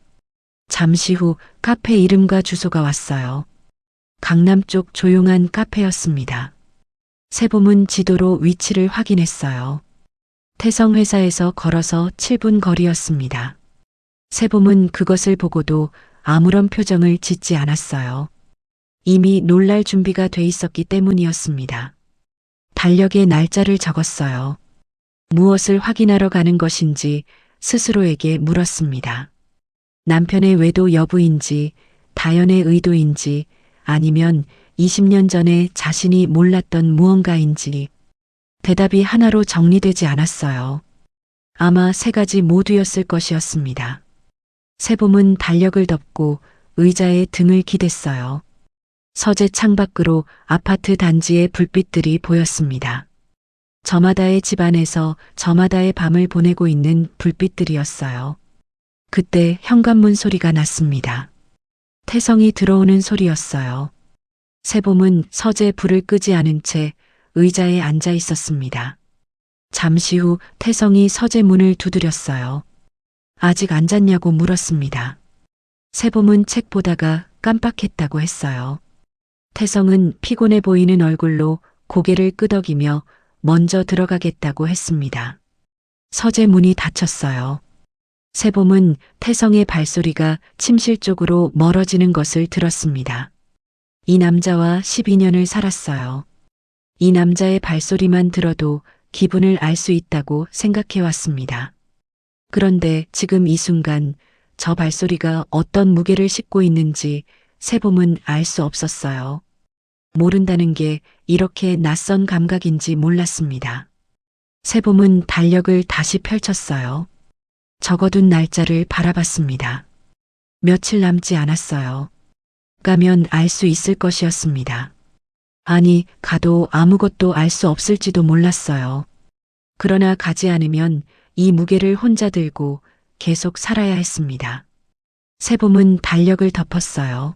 잠시 후 카페 이름과 주소가 왔어요. 강남 쪽 조용한 카페였습니다. 세봄은 지도로 위치를 확인했어요. 태성 회사에서 걸어서 7분 거리였습니다. 세봄은 그것을 보고도 아무런 표정을 짓지 않았어요. 이미 놀랄 준비가 돼 있었기 때문이었습니다. 달력에 날짜를 적었어요. 무엇을 확인하러 가는 것인지 스스로에게 물었습니다. 남편의 외도 여부인지, 다연의 의도인지, 아니면 20년 전에 자신이 몰랐던 무언가인지. 대답이 하나로 정리되지 않았어요. 아마 세 가지 모두였을 것이었습니다. 세봄은 달력을 덮고 의자에 등을 기댔어요. 서재 창밖으로 아파트 단지의 불빛들이 보였습니다. 저마다의 집안에서 저마다의 밤을 보내고 있는 불빛들이었어요. 그때 현관문 소리가 났습니다. 태성이 들어오는 소리였어요. 세봄은 서재 불을 끄지 않은 채 의자에 앉아 있었습니다. 잠시 후 태성이 서재 문을 두드렸어요. 아직 안 잤냐고 물었습니다. 세봄은 책 보다가 깜빡했다고 했어요. 태성은 피곤해 보이는 얼굴로 고개를 끄덕이며 먼저 들어가겠다고 했습니다. 서재 문이 닫혔어요. 세봄은 태성의 발소리가 침실 쪽으로 멀어지는 것을 들었습니다. 이 남자와 12년을 살았어요. 이 남자의 발소리만 들어도 기분을 알 수 있다고 생각해 왔습니다. 그런데 지금 이 순간 저 발소리가 어떤 무게를 싣고 있는지 세봄은 알 수 없었어요. 모른다는 게 이렇게 낯선 감각인지 몰랐습니다. 세봄은 달력을 다시 펼쳤어요. 적어둔 날짜를 바라봤습니다. 며칠 남지 않았어요. 가면 알 수 있을 것이었습니다. 아니, 가도 아무것도 알 수 없을지도 몰랐어요. 그러나 가지 않으면 이 무게를 혼자 들고 계속 살아야 했습니다. 세봄은 달력을 덮었어요.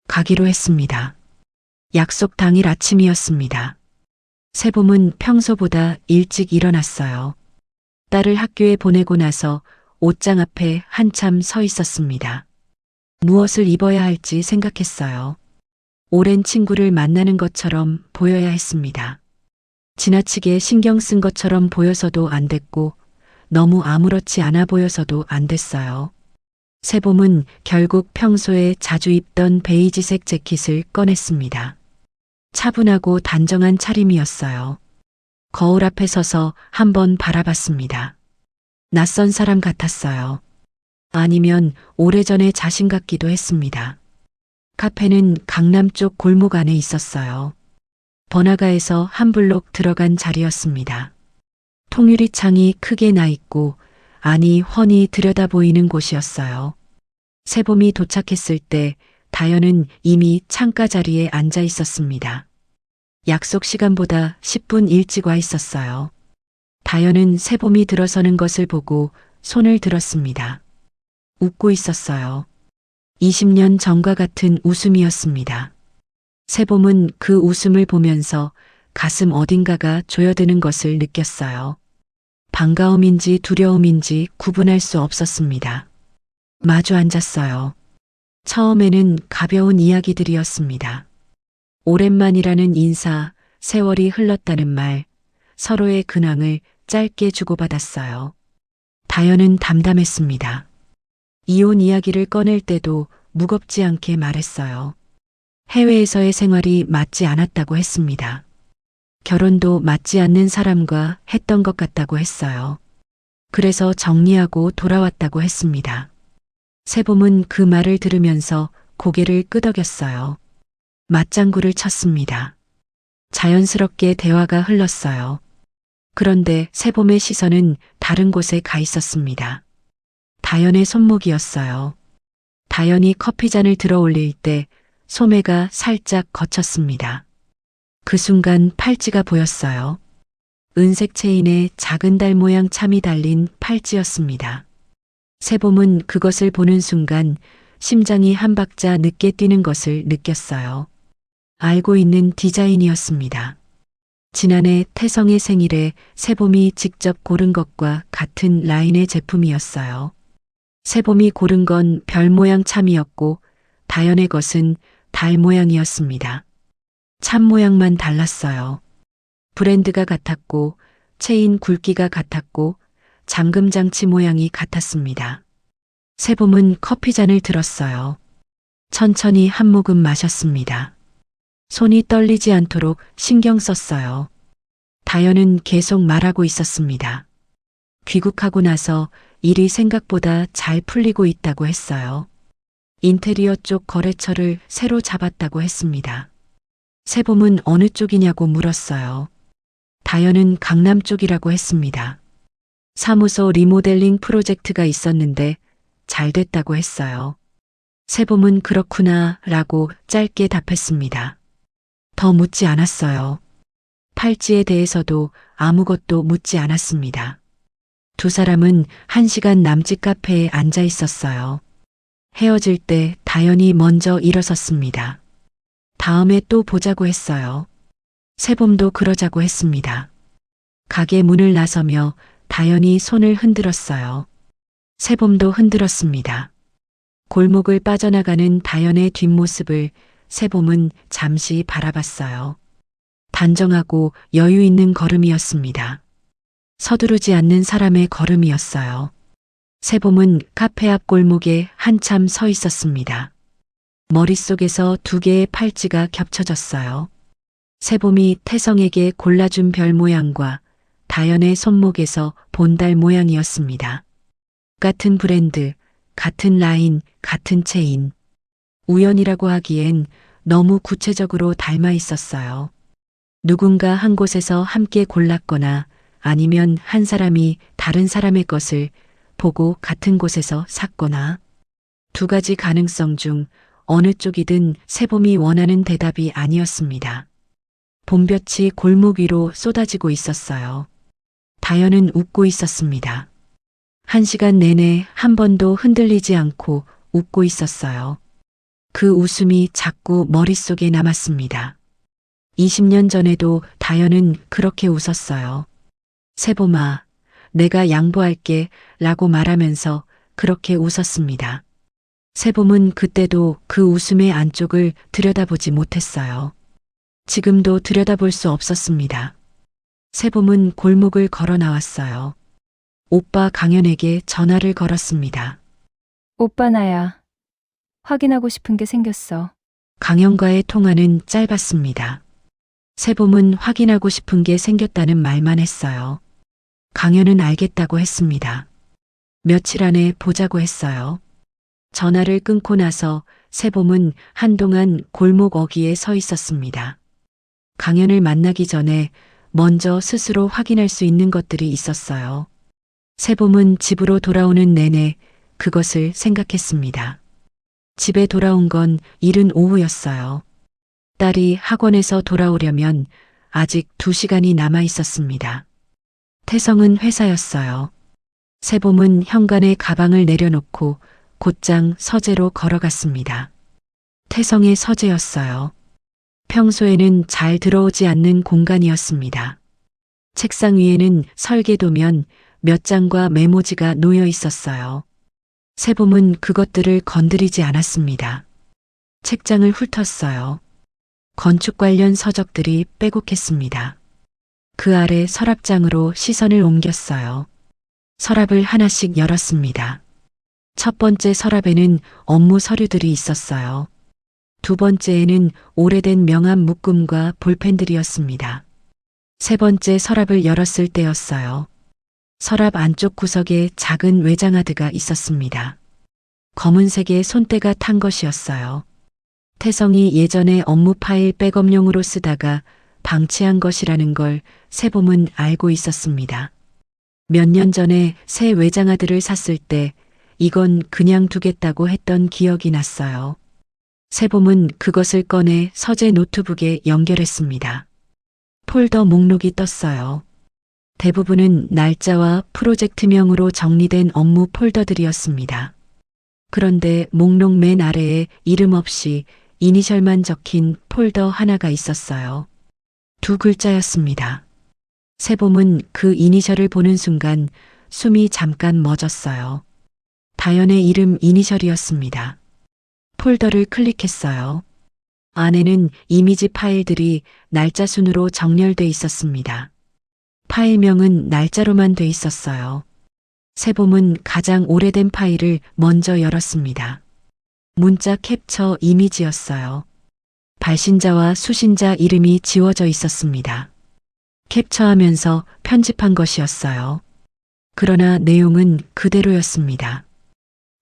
가기로 했습니다. 약속 당일 아침이었습니다. 세봄은 평소보다 일찍 일어났어요. 딸을 학교에 보내고 나서 옷장 앞에 한참 서 있었습니다. 무엇을 입어야 할지 생각했어요. 오랜 친구를 만나는 것처럼 보여야 했습니다. 지나치게 신경 쓴 것처럼 보여서도 안 됐고 너무 아무렇지 않아 보여서도 안 됐어요. 세봄은 결국 평소에 자주 입던 베이지색 재킷을 꺼냈습니다. 차분하고 단정한 차림이었어요. 거울 앞에 서서 한번 바라봤습니다. 낯선 사람 같았어요. 아니면 오래전의 자신 같기도 했습니다. 카페는 강남 쪽 골목 안에 있었어요. 번화가에서 한 블록 들어간 자리였습니다. 통유리 창이 크게 나 있고 안이 훤히 들여다 보이는 곳이었어요. 세봄이 도착했을 때 다현은 이미 창가 자리에 앉아 있었습니다. 약속 시간보다 10분 일찍 와 있었어요. 다현은 세봄이 들어서는 것을 보고 손을 들었습니다. 웃고 있었어요. 20년 전과 같은 웃음이었습니다. 세봄은 그 웃음을 보면서 가슴 어딘가가 조여드는 것을 느꼈어요. 반가움인지 두려움인지 구분할 수 없었습니다. 마주 앉았어요. 처음에는 가벼운 이야기들이었습니다. 오랜만이라는 인사, 세월이 흘렀다는 말, 서로의 근황을 짧게 주고받았어요. 다현은 담담했습니다. 이혼 이야기를 꺼낼 때도 무겁지 않게 말했어요. 해외에서의 생활이 맞지 않았다고 했습니다. 결혼도 맞지 않는 사람과 했던 것 같다고 했어요. 그래서 정리하고 돌아왔다고 했습니다. 세봄은 그 말을 들으면서 고개를 끄덕였어요. 맞장구를 쳤습니다. 자연스럽게 대화가 흘렀어요. 그런데 세봄의 시선은 다른 곳에 가 있었습니다. 다현의 손목이었어요. 다현이 커피잔을 들어 올릴 때 소매가 살짝 거쳤습니다. 그 순간 팔찌가 보였어요. 은색 체인에 작은 달 모양 참이 달린 팔찌였습니다. 세봄은 그것을 보는 순간 심장이 한 박자 늦게 뛰는 것을 느꼈어요. 알고 있는 디자인이었습니다. 지난해 태성의 생일에 세봄이 직접 고른 것과 같은 라인의 제품이었어요. 세봄이 고른 건 별 모양 참이었고 다현의 것은 달 모양이었습니다. 참 모양만 달랐어요. 브랜드가 같았고 체인 굵기가 같았고 잠금 장치 모양이 같았습니다. 세봄은 커피잔을 들었어요. 천천히 한 모금 마셨습니다. 손이 떨리지 않도록 신경 썼어요. 다현은 계속 말하고 있었습니다. 귀국하고 나서 일이 생각보다 잘 풀리고 있다고 했어요. 인테리어 쪽 거래처를 새로 잡았다고 했습니다. 세봄은 어느 쪽이냐고 물었어요. 다현은 강남 쪽이라고 했습니다. 사무소 리모델링 프로젝트가 있었는데 잘 됐다고 했어요. 세봄은 그렇구나 라고 짧게 답했습니다. 더 묻지 않았어요. 팔찌에 대해서도 아무것도 묻지 않았습니다. 두 사람은 1시간 남짓 카페에 앉아 있었어요. 헤어질 때 다현이 먼저 일어섰습니다. 다음에 또 보자고 했어요. 세봄도 그러자고 했습니다. 가게 문을 나서며 다현이 손을 흔들었어요. 세봄도 흔들었습니다. 골목을 빠져나가는 다현의 뒷모습을 세봄은 잠시 바라봤어요. 단정하고 여유 있는 걸음이었습니다. 서두르지 않는 사람의 걸음이었어요. 세봄은 카페 앞 골목에 한참 서 있었습니다. 머릿속에서 두 개의 팔찌가 겹쳐졌어요. 세봄이 태성에게 골라준 별 모양과 다현의 손목에서 본달 모양이었습니다. 같은 브랜드, 같은 라인, 같은 체인. 우연이라고 하기엔 너무 구체적으로 닮아 있었어요. 누군가 한 곳에서 함께 골랐거나 아니면 한 사람이 다른 사람의 것을 보고 같은 곳에서 샀거나 두 가지 가능성 중 어느 쪽이든 세봄이 원하는 대답이 아니었습니다. 봄볕이 골목 위로 쏟아지고 있었어요. 다현은 웃고 있었습니다. 1시간 내내 한 번도 흔들리지 않고 웃고 있었어요. 그 웃음이 자꾸 머릿속에 남았습니다. 20년 전에도 다현은 그렇게 웃었어요. 세봄아, 내가 양보할게 라고 말하면서 그렇게 웃었습니다. 세봄은 그때도 그 웃음의 안쪽을 들여다보지 못했어요. 지금도 들여다볼 수 없었습니다. 세봄은 골목을 걸어 나왔어요. 오빠 강현에게 전화를 걸었습니다. 오빠 나야. 확인하고 싶은 게 생겼어. 강현과의 통화는 짧았습니다. 세봄은 확인하고 싶은 게 생겼다는 말만 했어요. 강현은 알겠다고 했습니다. 며칠 안에 보자고 했어요. 전화를 끊고 나서 세봄은 한동안 골목 어귀에 서 있었습니다. 강현을 만나기 전에 먼저 스스로 확인할 수 있는 것들이 있었어요. 세봄은 집으로 돌아오는 내내 그것을 생각했습니다. 집에 돌아온 건 이른 오후였어요. 딸이 학원에서 돌아오려면 아직 2시간이 남아 있었습니다. 태성은 회사였어요. 세봄은 현관에 가방을 내려놓고 곧장 서재로 걸어갔습니다. 태성의 서재였어요. 평소에는 잘 들어오지 않는 공간이었습니다. 책상 위에는 설계도면 몇 장과 메모지가 놓여 있었어요. 세봄은 그것들을 건드리지 않았습니다. 책장을 훑었어요. 건축 관련 서적들이 빼곡했습니다. 그 아래 서랍장으로 시선을 옮겼어요. 서랍을 하나씩 열었습니다. 첫 번째 서랍에는 업무 서류들이 있었어요. 두 번째에는 오래된 명함 묶음과 볼펜들이었습니다. 세 번째 서랍을 열었을 때였어요. 서랍 안쪽 구석에 작은 외장하드가 있었습니다. 검은색의 손때가 탄 것이었어요. 태성이 예전에 업무 파일 백업용으로 쓰다가 방치한 것이라는 걸 세봄은 알고 있었습니다. 몇 년 전에 새 외장하드를 샀을 때 이건 그냥 두겠다고 했던 기억이 났어요. 세봄은 그것을 꺼내 서재 노트북에 연결했습니다. 폴더 목록이 떴어요. 대부분은 날짜와 프로젝트명으로 정리된 업무 폴더들이었습니다. 그런데 목록 맨 아래에 이름 없이 이니셜만 적힌 폴더 하나가 있었어요. 2글자였습니다. 세봄은 그 이니셜을 보는 순간 숨이 잠깐 멎었어요. 다현의 이름 이니셜이었습니다. 폴더를 클릭했어요. 안에는 이미지 파일들이 날짜 순으로 정렬돼 있었습니다. 파일명은 날짜로만 돼 있었어요. 세봄은 가장 오래된 파일을 먼저 열었습니다. 문자 캡처 이미지였어요. 발신자와 수신자 이름이 지워져 있었습니다. 캡처하면서 편집한 것이었어요. 그러나 내용은 그대로였습니다.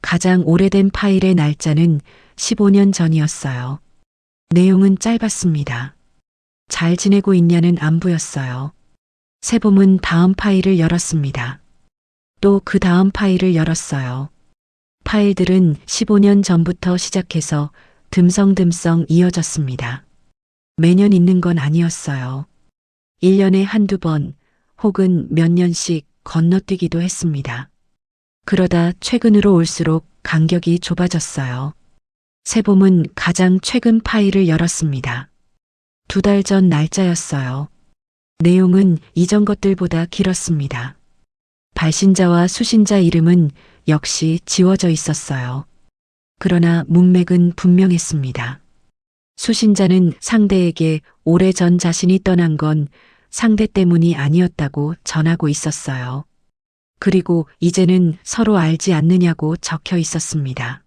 가장 오래된 파일의 날짜는 15년 전이었어요. 내용은 짧았습니다. 잘 지내고 있냐는 안부였어요. 세봄은 다음 파일을 열었습니다. 또 그 다음 파일을 열었어요. 파일들은 15년 전부터 시작해서 듬성듬성 이어졌습니다. 매년 있는 건 아니었어요. 1년에 한두 번 혹은 몇 년씩 건너뛰기도 했습니다. 그러다 최근으로 올수록 간격이 좁아졌어요. 세봄은 가장 최근 파일을 열었습니다. 2달 전 날짜였어요. 내용은 이전 것들보다 길었습니다. 발신자와 수신자 이름은 역시 지워져 있었어요. 그러나 문맥은 분명했습니다. 수신자는 상대에게 오래전 자신이 떠난 건 상대 때문이 아니었다고 전하고 있었어요. 그리고 이제는 서로 알지 않느냐고 적혀 있었습니다.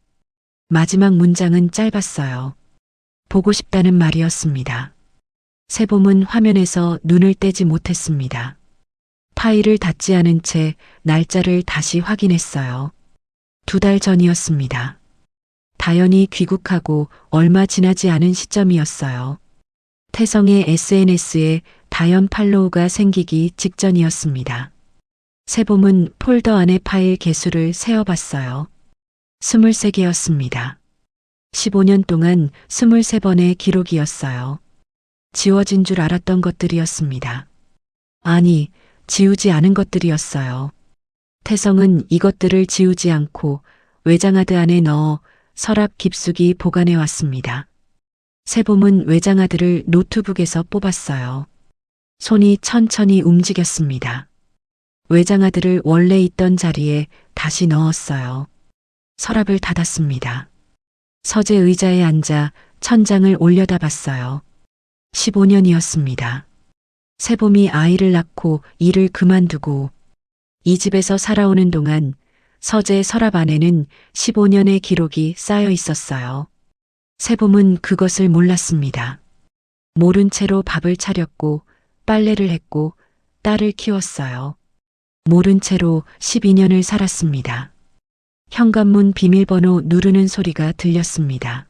마지막 문장은 짧았어요. 보고 싶다는 말이었습니다. 세봄은 화면에서 눈을 떼지 못했습니다. 파일을 닫지 않은 채 날짜를 다시 확인했어요. 2달 전이었습니다. 다현이 귀국하고 얼마 지나지 않은 시점이었어요. 태성의 SNS에 다현 팔로우가 생기기 직전이었습니다. 세봄은 폴더 안의 파일 개수를 세어봤어요. 23개였습니다. 15년 동안 23번의 기록이었어요. 지워진 줄 알았던 것들이었습니다. 아니, 지우지 않은 것들이었어요. 태성은 이것들을 지우지 않고 외장하드 안에 넣어 서랍 깊숙이 보관해 왔습니다. 세봄은 외장하드를 노트북에서 뽑았어요. 손이 천천히 움직였습니다. 외장하드를 원래 있던 자리에 다시 넣었어요. 서랍을 닫았습니다. 서재 의자에 앉아 천장을 올려다봤어요. 15년이었습니다. 세봄이 아이를 낳고 일을 그만두고 이 집에서 살아오는 동안 서재 서랍 안에는 15년의 기록이 쌓여 있었어요. 세봄은 그것을 몰랐습니다. 모른 채로 밥을 차렸고 빨래를 했고 딸을 키웠어요. 모른 채로 12년을 살았습니다. 현관문 비밀번호 누르는 소리가 들렸습니다.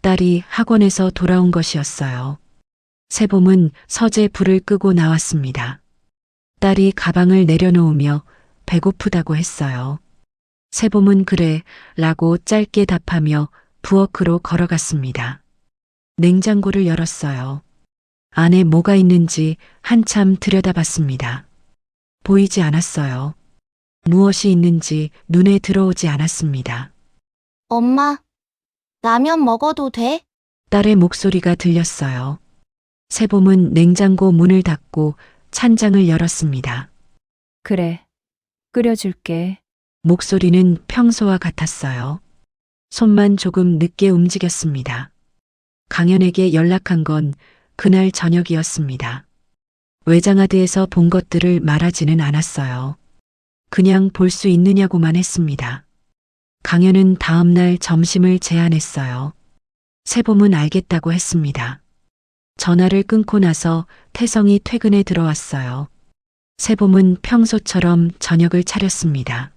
딸이 학원에서 돌아온 것이었어요. 세봄은 서재 불을 끄고 나왔습니다. 딸이 가방을 내려놓으며 배고프다고 했어요. 세봄은 그래 라고 짧게 답하며 부엌으로 걸어갔습니다. 냉장고를 열었어요. 안에 뭐가 있는지 한참 들여다봤습니다. 보이지 않았어요. 무엇이 있는지 눈에 들어오지 않았습니다. 엄마, 라면 먹어도 돼? 딸의 목소리가 들렸어요. 세봄은 냉장고 문을 닫고 찬장을 열었습니다. 그래. 끓여줄게. 목소리는 평소와 같았어요. 손만 조금 늦게 움직였습니다. 강연에게 연락한 건 그날 저녁이었습니다. 외장하드에서 본 것들을 말하지는 않았어요. 그냥 볼 수 있느냐고만 했습니다. 강연은 다음날 점심을 제안했어요. 세봄은 알겠다고 했습니다. 전화를 끊고 나서 태성이 퇴근에 들어왔어요. 세봄은 평소처럼 저녁을 차렸습니다.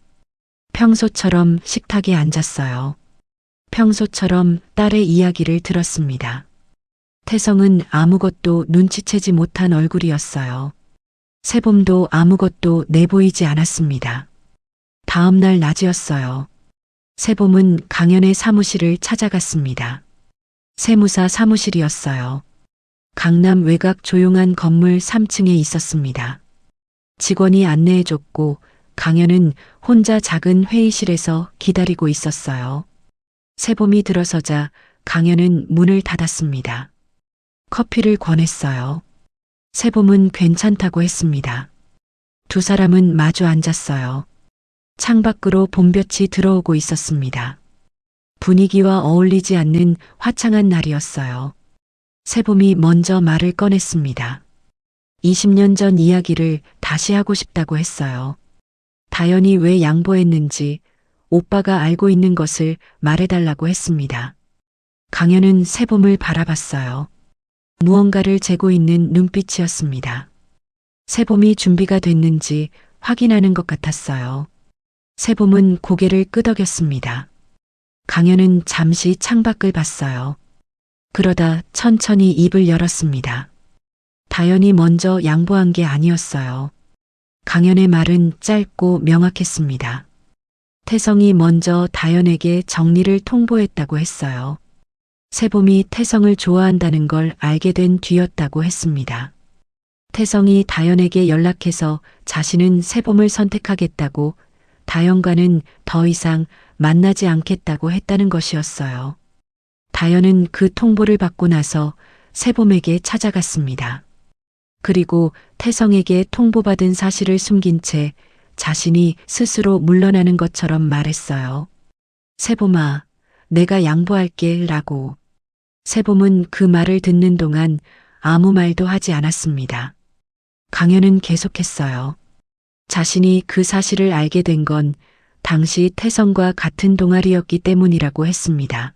평소처럼 식탁에 앉았어요. 평소처럼 딸의 이야기를 들었습니다. 태성은 아무것도 눈치채지 못한 얼굴이었어요. 세봄도 아무것도 내보이지 않았습니다. 다음 날 낮이었어요. 세봄은 강연의 사무실을 찾아갔습니다. 세무사 사무실이었어요. 강남 외곽 조용한 건물 3층에 있었습니다. 직원이 안내해줬고 강연은 혼자 작은 회의실에서 기다리고 있었어요. 세봄이 들어서자 강연은 문을 닫았습니다. 커피를 권했어요. 세봄은 괜찮다고 했습니다. 두 사람은 마주 앉았어요. 창밖으로 봄볕이 들어오고 있었습니다. 분위기와 어울리지 않는 화창한 날이었어요. 세봄이 먼저 말을 꺼냈습니다. 20년 전 이야기를 다시 하고 싶다고 했어요. 다연이 왜 양보했는지 오빠가 알고 있는 것을 말해달라고 했습니다. 강연은 세봄을 바라봤어요. 무언가를 재고 있는 눈빛이었습니다. 세봄이 준비가 됐는지 확인하는 것 같았어요. 세봄은 고개를 끄덕였습니다. 강연은 잠시 창밖을 봤어요. 그러다 천천히 입을 열었습니다. 다연이 먼저 양보한 게 아니었어요. 강연의 말은 짧고 명확했습니다. 태성이 먼저 다연에게 정리를 통보했다고 했어요. 세봄이 태성을 좋아한다는 걸 알게 된 뒤였다고 했습니다. 태성이 다연에게 연락해서 자신은 세봄을 선택하겠다고 다연과는 더 이상 만나지 않겠다고 했다는 것이었어요. 다연은 그 통보를 받고 나서 세봄에게 찾아갔습니다. 그리고 태성에게 통보받은 사실을 숨긴 채 자신이 스스로 물러나는 것처럼 말했어요. 세봄아, 내가 양보할게 라고. 세봄은 그 말을 듣는 동안 아무 말도 하지 않았습니다. 강연은 계속했어요. 자신이 그 사실을 알게 된 건 당시 태성과 같은 동아리였기 때문이라고 했습니다.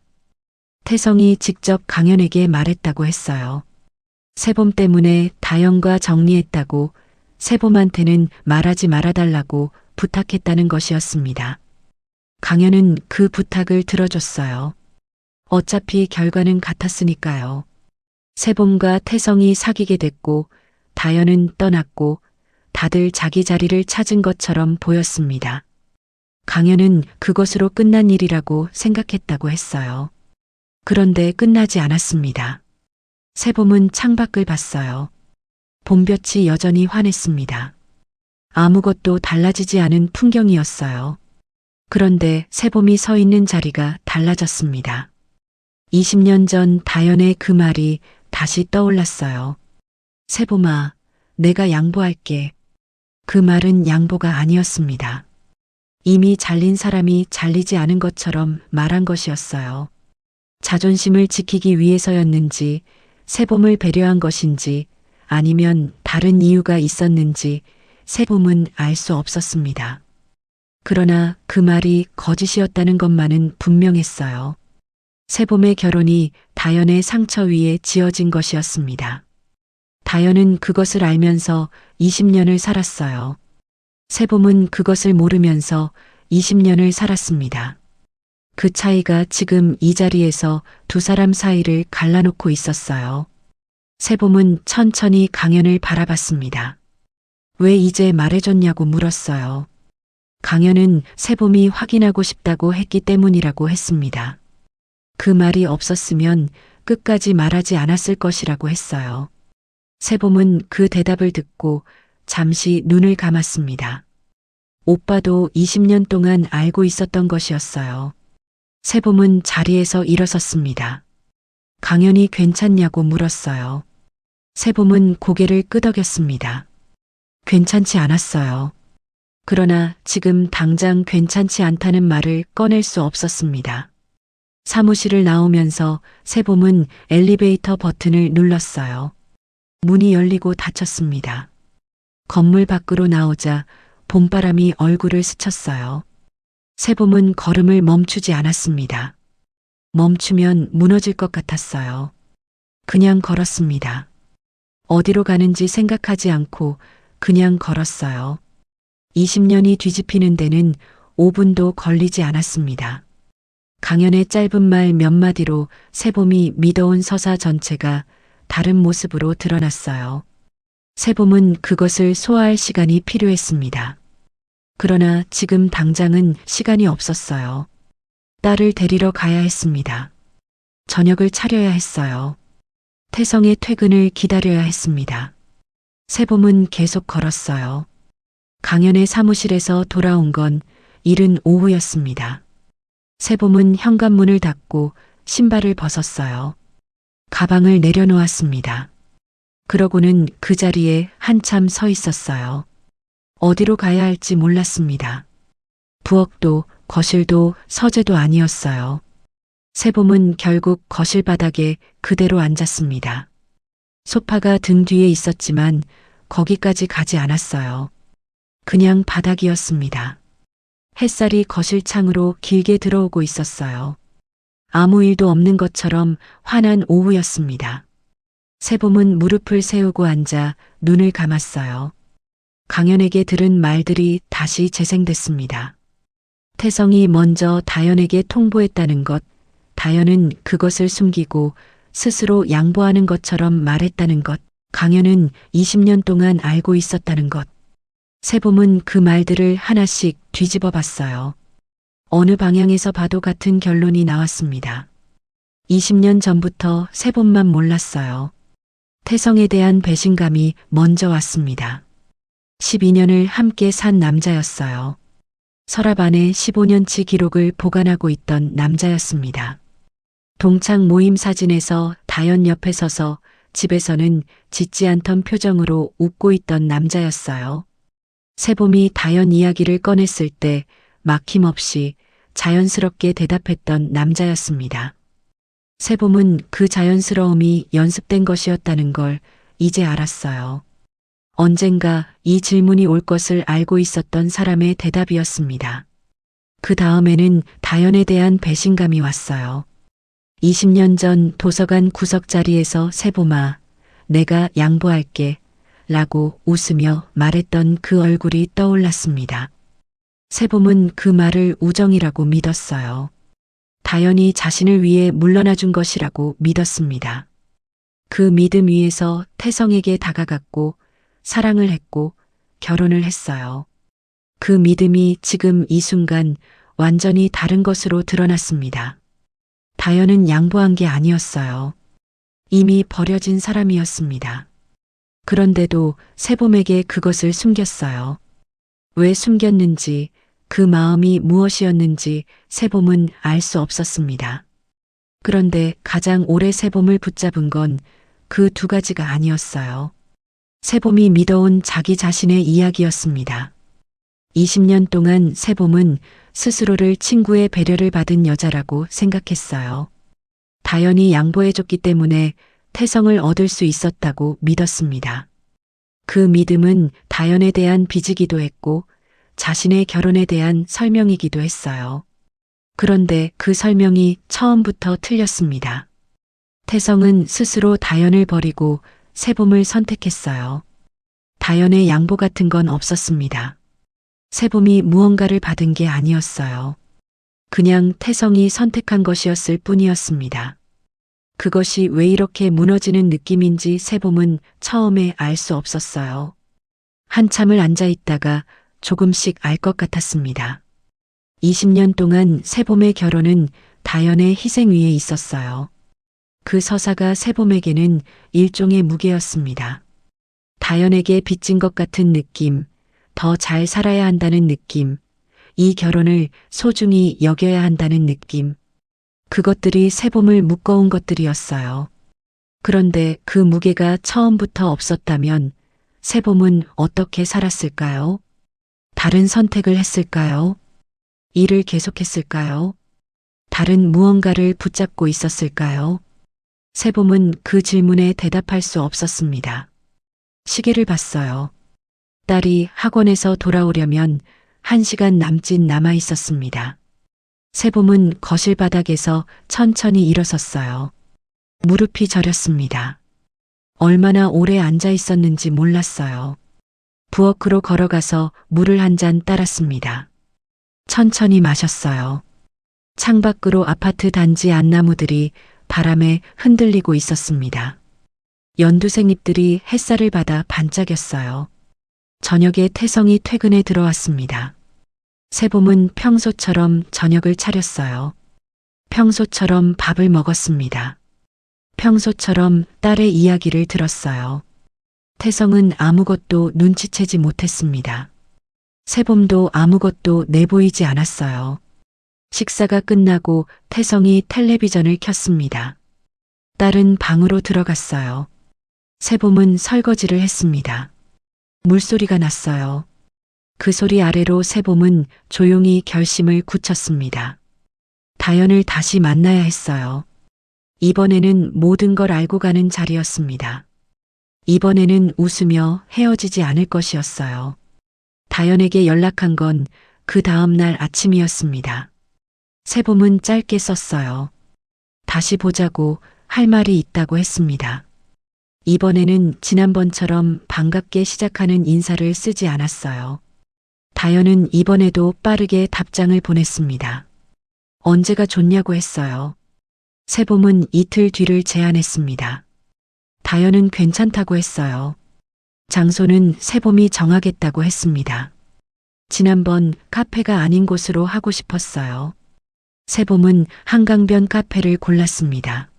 태성이 직접 강연에게 말했다고 했어요. 세봄 때문에 다연과 정리했다고 세봄한테는 말하지 말아달라고 부탁했다는 것이었습니다. 강연은 그 부탁을 들어줬어요. 어차피 결과는 같았으니까요. 세봄과 태성이 사귀게 됐고 다연은 떠났고 다들 자기 자리를 찾은 것처럼 보였습니다. 강연은 그것으로 끝난 일이라고 생각했다고 했어요. 그런데 끝나지 않았습니다. 세봄은 창밖을 봤어요. 봄볕이 여전히 환했습니다. 아무것도 달라지지 않은 풍경이었어요. 그런데 세봄이 서 있는 자리가 달라졌습니다. 20년 전 다연의 그 말이 다시 떠올랐어요. 세봄아, 내가 양보할게. 그 말은 양보가 아니었습니다. 이미 잘린 사람이 잘리지 않은 것처럼 말한 것이었어요. 자존심을 지키기 위해서였는지, 세봄을 배려한 것인지, 아니면 다른 이유가 있었는지 세봄은 알 수 없었습니다. 그러나 그 말이 거짓이었다는 것만은 분명했어요. 세봄의 결혼이 다연의 상처 위에 지어진 것이었습니다. 다연은 그것을 알면서 20년을 살았어요. 세봄은 그것을 모르면서 20년을 살았습니다. 그 차이가 지금 이 자리에서 두 사람 사이를 갈라놓고 있었어요. 세봄은 천천히 강연을 바라봤습니다. 왜 이제 말해줬냐고 물었어요. 강연은 세봄이 확인하고 싶다고 했기 때문이라고 했습니다. 그 말이 없었으면 끝까지 말하지 않았을 것이라고 했어요. 세봄은 그 대답을 듣고 잠시 눈을 감았습니다. 오빠도 20년 동안 알고 있었던 것이었어요. 세봄은 자리에서 일어섰습니다. 강연이 괜찮냐고 물었어요. 세봄은 고개를 끄덕였습니다. 괜찮지 않았어요. 그러나 지금 당장 괜찮지 않다는 말을 꺼낼 수 없었습니다. 사무실을 나오면서 세봄은 엘리베이터 버튼을 눌렀어요. 문이 열리고 닫혔습니다. 건물 밖으로 나오자 봄바람이 얼굴을 스쳤어요. 세봄은 걸음을 멈추지 않았습니다. 멈추면 무너질 것 같았어요. 그냥 걸었습니다. 어디로 가는지 생각하지 않고 그냥 걸었어요. 20년이 뒤집히는 데는 5분도 걸리지 않았습니다. 강연의 짧은 말 몇 마디로 세봄이 믿어온 서사 전체가 다른 모습으로 드러났어요. 세봄은 그것을 소화할 시간이 필요했습니다. 그러나 지금 당장은 시간이 없었어요. 딸을 데리러 가야 했습니다. 저녁을 차려야 했어요. 태성의 퇴근을 기다려야 했습니다. 세봄은 계속 걸었어요. 강연의 사무실에서 돌아온 건 이른 오후였습니다. 세봄은 현관문을 닫고 신발을 벗었어요. 가방을 내려놓았습니다. 그러고는 그 자리에 한참 서 있었어요. 어디로 가야 할지 몰랐습니다. 부엌도 거실도 서재도 아니었어요. 세봄은 결국 거실 바닥에 그대로 앉았습니다. 소파가 등 뒤에 있었지만 거기까지 가지 않았어요. 그냥 바닥이었습니다. 햇살이 거실 창으로 길게 들어오고 있었어요. 아무 일도 없는 것처럼 환한 오후였습니다. 세봄은 무릎을 세우고 앉아 눈을 감았어요. 강연에게 들은 말들이 다시 재생됐습니다. 태성이 먼저 다연에게 통보했다는 것, 다연은 그것을 숨기고 스스로 양보하는 것처럼 말했다는 것, 강연은 20년 동안 알고 있었다는 것. 세봄은 그 말들을 하나씩 뒤집어 봤어요. 어느 방향에서 봐도 같은 결론이 나왔습니다. 20년 전부터 세봄만 몰랐어요. 태성에 대한 배신감이 먼저 왔습니다. 12년을 함께 산 남자였어요. 서랍 안에 15년치 기록을 보관하고 있던 남자였습니다. 동창 모임 사진에서 다연 옆에 서서 집에서는 짖지 않던 표정으로 웃고 있던 남자였어요. 세봄이 다연 이야기를 꺼냈을 때 막힘없이 자연스럽게 대답했던 남자였습니다. 세봄은 그 자연스러움이 연습된 것이었다는 걸 이제 알았어요. 언젠가 이 질문이 올 것을 알고 있었던 사람의 대답이었습니다. 그 다음에는 다연에 대한 배신감이 왔어요. 20년 전 도서관 구석 자리에서 세봄아, 내가 양보할게 라고 웃으며 말했던 그 얼굴이 떠올랐습니다. 세봄은 그 말을 우정이라고 믿었어요. 다연이 자신을 위해 물러나 준 것이라고 믿었습니다. 그 믿음 위에서 태성에게 다가갔고 사랑을 했고 결혼을 했어요. 그 믿음이 지금 이 순간 완전히 다른 것으로 드러났습니다. 다연은 양보한 게 아니었어요. 이미 버려진 사람이었습니다. 그런데도 세봄에게 그것을 숨겼어요. 왜 숨겼는지, 그 마음이 무엇이었는지 세봄은 알 수 없었습니다. 그런데 가장 오래 세봄을 붙잡은 건 그 두 가지가 아니었어요. 세봄이 믿어온 자기 자신의 이야기였습니다. 20년 동안 세봄은 스스로를 친구의 배려를 받은 여자라고 생각했어요. 다연이 양보해줬기 때문에 태성을 얻을 수 있었다고 믿었습니다. 그 믿음은 다연에 대한 빚이기도 했고 자신의 결혼에 대한 설명이기도 했어요. 그런데 그 설명이 처음부터 틀렸습니다. 태성은 스스로 다연을 버리고 세봄을 선택했어요. 다연의 양보 같은 건 없었습니다. 세봄이 무언가를 받은 게 아니었어요. 그냥 태성이 선택한 것이었을 뿐이었습니다. 그것이 왜 이렇게 무너지는 느낌인지 세봄은 처음에 알 수 없었어요. 한참을 앉아 있다가 조금씩 알 것 같았습니다. 20년 동안 세봄의 결혼은 다연의 희생 위에 있었어요. 그 서사가 세봄에게는 일종의 무게였습니다. 다연에게 빚진 것 같은 느낌, 더 잘 살아야 한다는 느낌, 이 결혼을 소중히 여겨야 한다는 느낌. 그것들이 세봄을 묶어온 것들이었어요. 그런데 그 무게가 처음부터 없었다면 세봄은 어떻게 살았을까요? 다른 선택을 했을까요? 일을 계속했을까요? 다른 무언가를 붙잡고 있었을까요? 세봄은 그 질문에 대답할 수 없었습니다. 시계를 봤어요. 딸이 학원에서 돌아오려면 1시간 남짓 남아 있었습니다. 세봄은 거실 바닥에서 천천히 일어섰어요. 무릎이 저렸습니다. 얼마나 오래 앉아 있었는지 몰랐어요. 부엌으로 걸어가서 물을 한 잔 따랐습니다. 천천히 마셨어요. 창밖으로 아파트 단지 안나무들이 바람에 흔들리고 있었습니다. 연두색 잎들이 햇살을 받아 반짝였어요. 저녁에 태성이 퇴근에 들어왔습니다. 세봄은 평소처럼 저녁을 차렸어요. 평소처럼 밥을 먹었습니다. 평소처럼 딸의 이야기를 들었어요. 태성은 아무것도 눈치채지 못했습니다. 세봄도 아무것도 내보이지 않았어요. 식사가 끝나고 태성이 텔레비전을 켰습니다. 딸은 방으로 들어갔어요. 세봄은 설거지를 했습니다. 물소리가 났어요. 그 소리 아래로 세봄은 조용히 결심을 굳혔습니다. 다연을 다시 만나야 했어요. 이번에는 모든 걸 알고 가는 자리였습니다. 이번에는 웃으며 헤어지지 않을 것이었어요. 다연에게 연락한 건 그 다음 날 아침이었습니다. 세봄은 짧게 썼어요. 다시 보자고 할 말이 있다고 했습니다. 이번에는 지난번처럼 반갑게 시작하는 인사를 쓰지 않았어요. 다연은 이번에도 빠르게 답장을 보냈습니다. 언제가 좋냐고 했어요. 세봄은 이틀 뒤를 제안했습니다. 다연은 괜찮다고 했어요. 장소는 세봄이 정하겠다고 했습니다. 지난번 카페가 아닌 곳으로 하고 싶었어요. 세봄은 한강변 카페를 골랐습니다.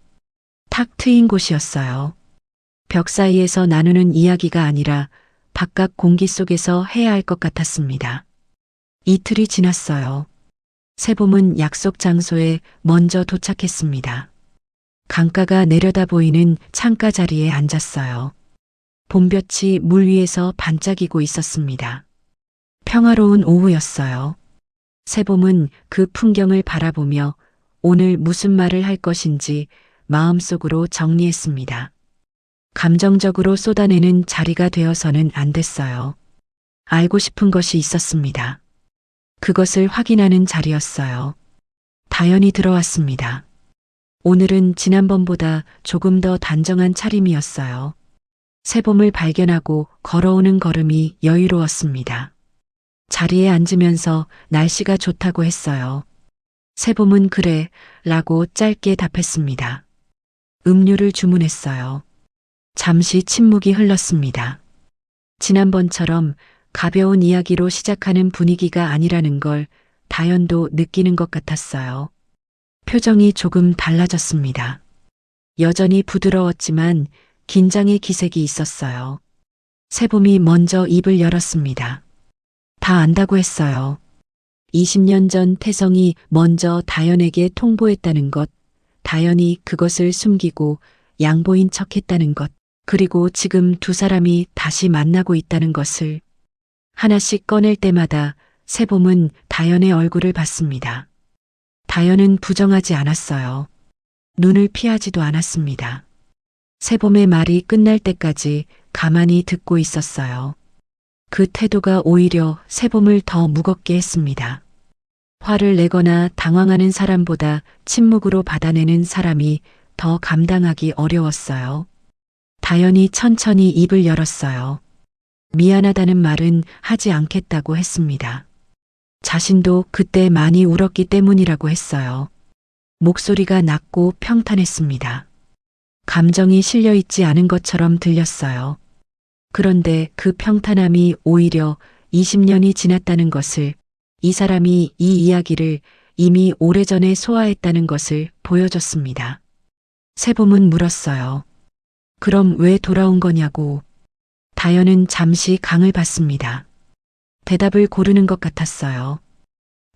탁 트인 곳이었어요. 벽 사이에서 나누는 이야기가 아니라 바깥 공기 속에서 해야 할 것 같았습니다. 이틀이 지났어요. 세봄은 약속 장소에 먼저 도착했습니다. 강가가 내려다 보이는 창가 자리에 앉았어요. 봄볕이 물 위에서 반짝이고 있었습니다. 평화로운 오후였어요. 세봄은 그 풍경을 바라보며 오늘 무슨 말을 할 것인지 마음속으로 정리했습니다. 감정적으로 쏟아내는 자리가 되어서는 안 됐어요. 알고 싶은 것이 있었습니다. 그것을 확인하는 자리였어요. 다연이 들어왔습니다. 오늘은 지난번보다 조금 더 단정한 차림이었어요. 세봄을 발견하고 걸어오는 걸음이 여유로웠습니다. 자리에 앉으면서 날씨가 좋다고 했어요. 세봄은 그래 라고 짧게 답했습니다. 음료를 주문했어요. 잠시 침묵이 흘렀습니다. 지난번처럼 가벼운 이야기로 시작하는 분위기가 아니라는 걸 다연도 느끼는 것 같았어요. 표정이 조금 달라졌습니다. 여전히 부드러웠지만 긴장의 기색이 있었어요. 세봄이 먼저 입을 열었습니다. 다 안다고 했어요. 20년 전 태성이 먼저 다연에게 통보했다는 것, 다연이 그것을 숨기고 양보인 척 했다는 것, 그리고 지금 두 사람이 다시 만나고 있다는 것을 하나씩 꺼낼 때마다 세봄은 다연의 얼굴을 봤습니다. 다연은 부정하지 않았어요. 눈을 피하지도 않았습니다. 세봄의 말이 끝날 때까지 가만히 듣고 있었어요. 그 태도가 오히려 세봄을 더 무겁게 했습니다. 화를 내거나 당황하는 사람보다 침묵으로 받아내는 사람이 더 감당하기 어려웠어요. 다연이 천천히 입을 열었어요. 미안하다는 말은 하지 않겠다고 했습니다. 자신도 그때 많이 울었기 때문이라고 했어요. 목소리가 낮고 평탄했습니다. 감정이 실려 있지 않은 것처럼 들렸어요. 그런데 그 평탄함이 오히려 20년이 지났다는 것을, 이 사람이 이 이야기를 이미 오래전에 소화했다는 것을 보여줬습니다. 세봄은 물었어요. 그럼 왜 돌아온 거냐고. 다연은 잠시 강을 봤습니다. 대답을 고르는 것 같았어요.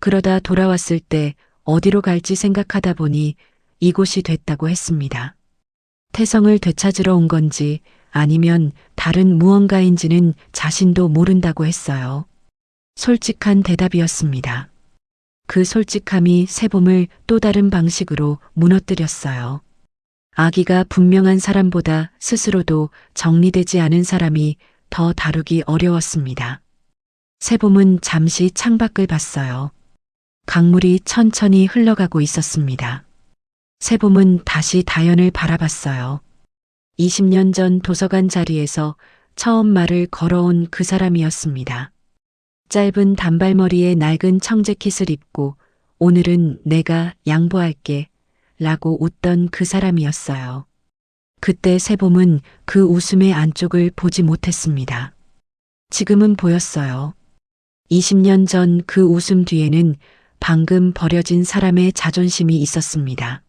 그러다 돌아왔을 때 어디로 갈지 생각하다 보니 이곳이 됐다고 했습니다. 태성을 되찾으러 온 건지 아니면 다른 무언가인지는 자신도 모른다고 했어요. 솔직한 대답이었습니다. 그 솔직함이 세봄을 또 다른 방식으로 무너뜨렸어요. 아기가 분명한 사람보다 스스로도 정리되지 않은 사람이 더 다루기 어려웠습니다. 세봄은 잠시 창밖을 봤어요. 강물이 천천히 흘러가고 있었습니다. 세봄은 다시 다연을 바라봤어요. 20년 전 도서관 자리에서 처음 말을 걸어온 그 사람이었습니다. 짧은 단발머리에 낡은 청재킷을 입고 오늘은 내가 양보할게 라고 웃던 그 사람이었어요. 그때 세봄은 그 웃음의 안쪽을 보지 못했습니다. 지금은 보였어요. 20년 전 그 웃음 뒤에는 방금 버려진 사람의 자존심이 있었습니다.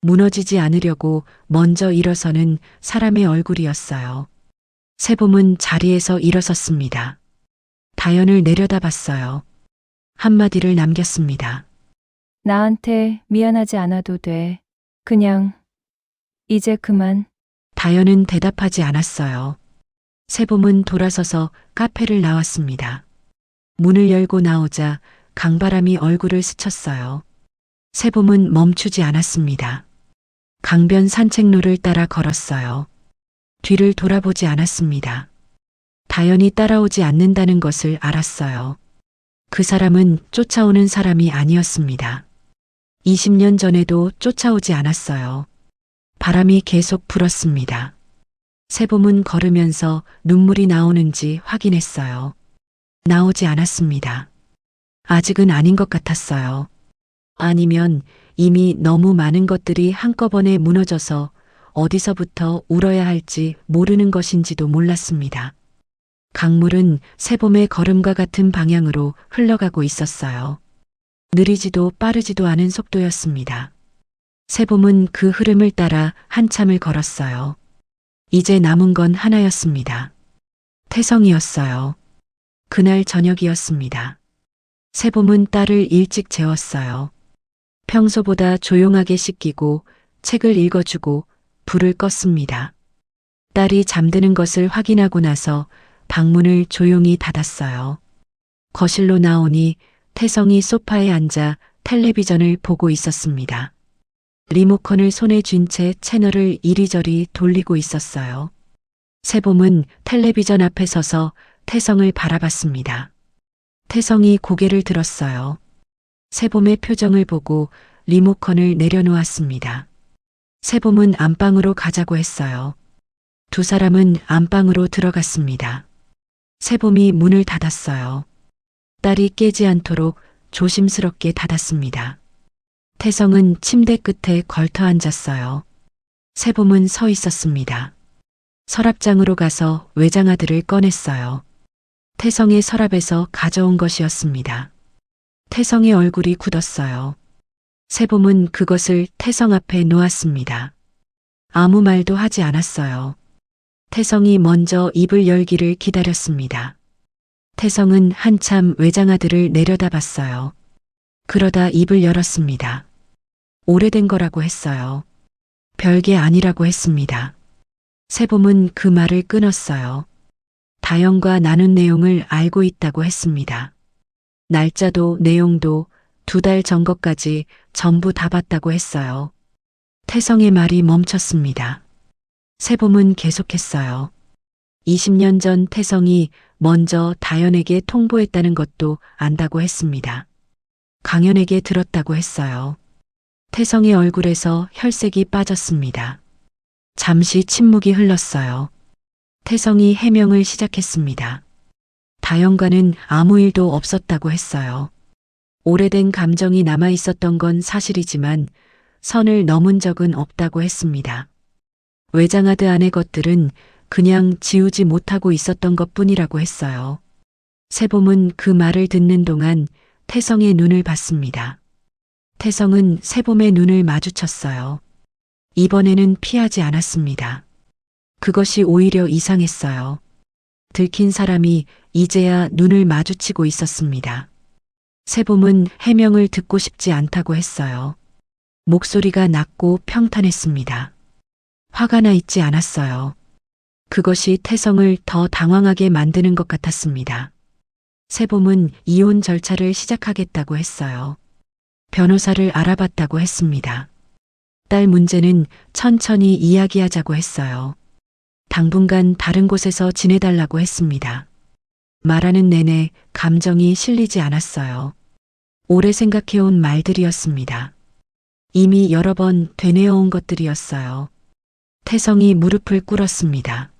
무너지지 않으려고 먼저 일어서는 사람의 얼굴이었어요. 세봄은 자리에서 일어섰습니다. 다연을 내려다봤어요. 한마디를 남겼습니다. 나한테 미안하지 않아도 돼. 그냥 이제 그만. 다연은 대답하지 않았어요. 세봄은 돌아서서 카페를 나왔습니다. 문을 열고 나오자 강바람이 얼굴을 스쳤어요. 세봄은 멈추지 않았습니다. 강변 산책로를 따라 걸었어요. 뒤를 돌아보지 않았습니다. 다연이 따라오지 않는다는 것을 알았어요. 그 사람은 쫓아오는 사람이 아니었습니다. 20년 전에도 쫓아오지 않았어요. 바람이 계속 불었습니다. 세봄은 걸으면서 눈물이 나오는지 확인했어요. 나오지 않았습니다. 아직은 아닌 것 같았어요. 아니면 이미 너무 많은 것들이 한꺼번에 무너져서 어디서부터 울어야 할지 모르는 것인지도 몰랐습니다. 강물은 세봄의 걸음과 같은 방향으로 흘러가고 있었어요. 느리지도 빠르지도 않은 속도였습니다. 세봄은 그 흐름을 따라 한참을 걸었어요. 이제 남은 건 하나였습니다. 태성이었어요. 그날 저녁이었습니다. 세봄은 딸을 일찍 재웠어요. 평소보다 조용하게 씻기고 책을 읽어주고 불을 껐습니다. 딸이 잠드는 것을 확인하고 나서 방문을 조용히 닫았어요. 거실로 나오니 태성이 소파에 앉아 텔레비전을 보고 있었습니다. 리모컨을 손에 쥔 채 채널을 이리저리 돌리고 있었어요. 세봄은 텔레비전 앞에 서서 태성을 바라봤습니다. 태성이 고개를 들었어요. 세봄의 표정을 보고 리모컨을 내려놓았습니다. 세봄은 안방으로 가자고 했어요. 두 사람은 안방으로 들어갔습니다. 세봄이 문을 닫았어요. 딸이 깨지 않도록 조심스럽게 닫았습니다. 태성은 침대 끝에 걸터 앉았어요. 세봄은 서 있었습니다. 서랍장으로 가서 외장하드를 꺼냈어요. 태성의 서랍에서 가져온 것이었습니다. 태성의 얼굴이 굳었어요. 세봄은 그것을 태성 앞에 놓았습니다. 아무 말도 하지 않았어요. 태성이 먼저 입을 열기를 기다렸습니다. 태성은 한참 외장하들을 내려다봤어요. 그러다 입을 열었습니다. 오래된 거라고 했어요. 별게 아니라고 했습니다. 세봄은 그 말을 끊었어요. 다영과 나눈 내용을 알고 있다고 했습니다. 날짜도 내용도 2달 전 것까지 전부 다 봤다고 했어요. 태성의 말이 멈췄습니다. 세봄은 계속했어요. 20년 전 태성이 먼저 다연에게 통보했다는 것도 안다고 했습니다. 강연에게 들었다고 했어요. 태성의 얼굴에서 혈색이 빠졌습니다. 잠시 침묵이 흘렀어요. 태성이 해명을 시작했습니다. 다영과는 아무 일도 없었다고 했어요. 오래된 감정이 남아 있었던 건 사실이지만 선을 넘은 적은 없다고 했습니다. 외장하드 안의 것들은 그냥 지우지 못하고 있었던 것뿐이라고 했어요. 세봄은 그 말을 듣는 동안 태성의 눈을 봤습니다. 태성은 세봄의 눈을 마주쳤어요. 이번에는 피하지 않았습니다. 그것이 오히려 이상했어요. 들킨 사람이 이제야 눈을 마주치고 있었습니다. 세봄은 해명을 듣고 싶지 않다고 했어요. 목소리가 낮고 평탄했습니다. 화가 나 있지 않았어요. 그것이 태성을 더 당황하게 만드는 것 같았습니다. 세봄은 이혼 절차를 시작하겠다고 했어요. 변호사를 알아봤다고 했습니다. 딸 문제는 천천히 이야기하자고 했어요. 당분간 다른 곳에서 지내달라고 했습니다. 말하는 내내 감정이 실리지 않았어요. 오래 생각해온 말들이었습니다. 이미 여러 번 되뇌어온 것들이었어요. 태성이 무릎을 꿇었습니다.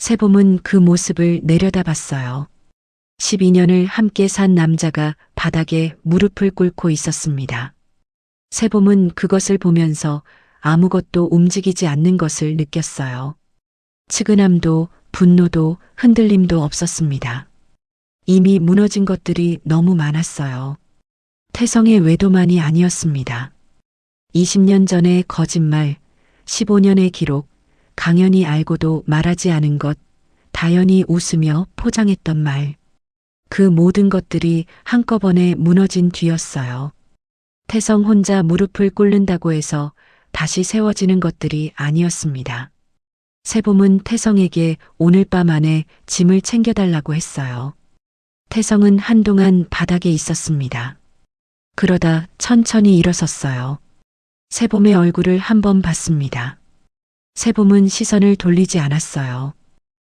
세봄은 그 모습을 내려다봤어요. 12년을 함께 산 남자가 바닥에 무릎을 꿇고 있었습니다. 세봄은 그것을 보면서 아무것도 움직이지 않는 것을 느꼈어요. 측은함도 분노도 흔들림도 없었습니다. 이미 무너진 것들이 너무 많았어요. 태성의 외도만이 아니었습니다. 20년 전의 거짓말, 15년의 기록, 강연이 알고도 말하지 않은 것, 다연이 웃으며 포장했던 말. 그 모든 것들이 한꺼번에 무너진 뒤였어요. 태성 혼자 무릎을 꿇는다고 해서 다시 세워지는 것들이 아니었습니다. 세봄은 태성에게 오늘 밤 안에 짐을 챙겨달라고 했어요. 태성은 한동안 바닥에 있었습니다. 그러다 천천히 일어섰어요. 세봄의 얼굴을 한번 봤습니다. 세봄은 시선을 돌리지 않았어요.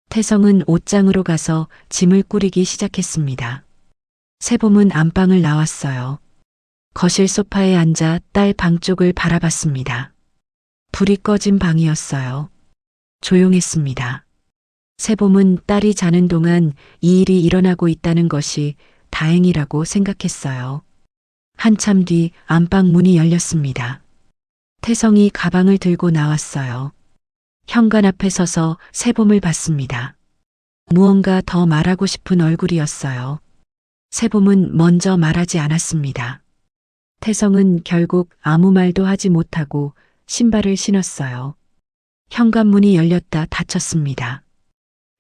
태성은 옷장으로 가서 짐을 꾸리기 시작했습니다. 세봄은 안방을 나왔어요. 거실 소파에 앉아 딸 방 쪽을 바라봤습니다. 불이 꺼진 방이었어요. 조용했습니다. 세봄은 딸이 자는 동안 이 일이 일어나고 있다는 것이 다행이라고 생각했어요. 한참 뒤 안방 문이 열렸습니다. 태성이 가방을 들고 나왔어요. 현관 앞에 서서 세봄을 봤습니다. 무언가 더 말하고 싶은 얼굴이었어요. 세봄은 먼저 말하지 않았습니다. 태성은 결국 아무 말도 하지 못하고 신발을 신었어요. 현관문이 열렸다 닫혔습니다.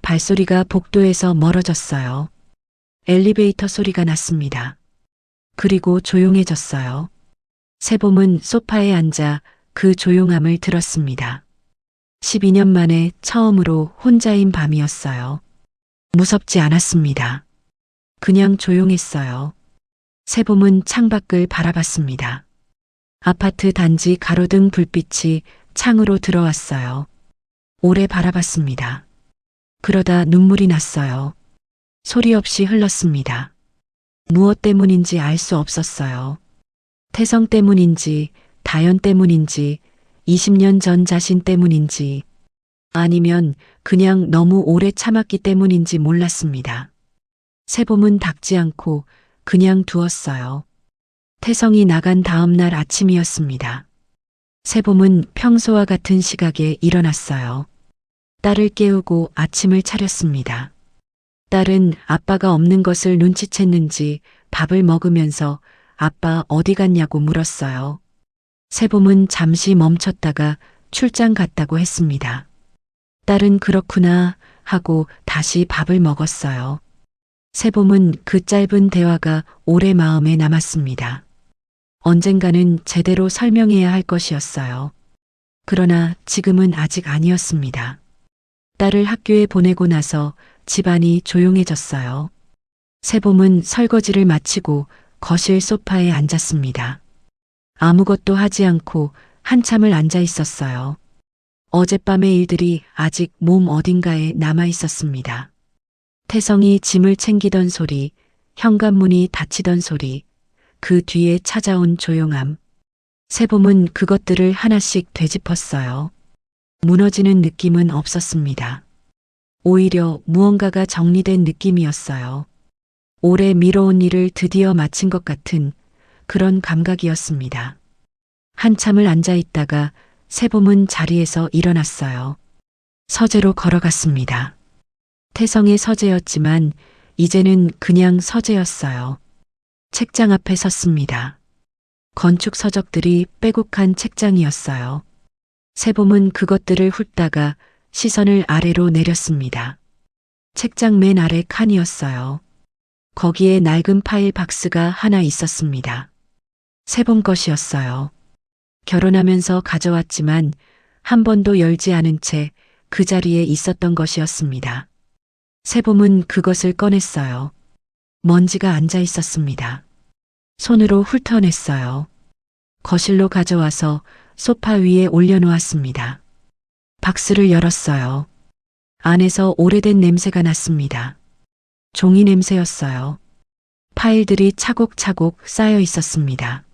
발소리가 복도에서 멀어졌어요. 엘리베이터 소리가 났습니다. 그리고 조용해졌어요. 세봄은 소파에 앉아 그 조용함을 들었습니다. 12년 만에 처음으로 혼자인 밤이었어요. 무섭지 않았습니다. 그냥 조용했어요. 세봄은 창밖을 바라봤습니다. 아파트 단지 가로등 불빛이 창으로 들어왔어요. 오래 바라봤습니다. 그러다 눈물이 났어요. 소리 없이 흘렀습니다. 무엇 때문인지 알 수 없었어요. 태성 때문인지, 다연 때문인지, 20년 전 자신 때문인지, 아니면 그냥 너무 오래 참았기 때문인지 몰랐습니다. 세봄은 닦지 않고 그냥 두었어요. 태성이 나간 다음 날 아침이었습니다. 세봄은 평소와 같은 시각에 일어났어요. 딸을 깨우고 아침을 차렸습니다. 딸은 아빠가 없는 것을 눈치챘는지 밥을 먹으면서 아빠 어디 갔냐고 물었어요. 세봄은 잠시 멈췄다가 출장 갔다고 했습니다. 딸은 그렇구나 하고 다시 밥을 먹었어요. 세봄은 그 짧은 대화가 오래 마음에 남았습니다. 언젠가는 제대로 설명해야 할 것이었어요. 그러나 지금은 아직 아니었습니다. 딸을 학교에 보내고 나서 집안이 조용해졌어요. 세봄은 설거지를 마치고 거실 소파에 앉았습니다. 아무것도 하지 않고 한참을 앉아 있었어요. 어젯밤의 일들이 아직 몸 어딘가에 남아 있었습니다. 태성이 짐을 챙기던 소리, 현관문이 닫히던 소리, 그 뒤에 찾아온 조용함. 세봄은 그것들을 하나씩 되짚었어요. 무너지는 느낌은 없었습니다. 오히려 무언가가 정리된 느낌이었어요. 오래 미뤄온 일을 드디어 마친 것 같은 그런 감각이었습니다. 한참을 앉아 있다가 세봄은 자리에서 일어났어요. 서재로 걸어갔습니다. 태성의 서재였지만 이제는 그냥 서재였어요. 책장 앞에 섰습니다. 건축 서적들이 빼곡한 책장이었어요. 세봄은 그것들을 훑다가 시선을 아래로 내렸습니다. 책장 맨 아래 칸이었어요. 거기에 낡은 파일 박스가 하나 있었습니다. 세봄 것이었어요. 결혼하면서 가져왔지만 한 번도 열지 않은 채 그 자리에 있었던 것이었습니다. 세봄은 그것을 꺼냈어요. 먼지가 앉아 있었습니다. 손으로 훑어냈어요. 거실로 가져와서 소파 위에 올려놓았습니다. 박스를 열었어요. 안에서 오래된 냄새가 났습니다. 종이 냄새였어요. 파일들이 차곡차곡 쌓여 있었습니다.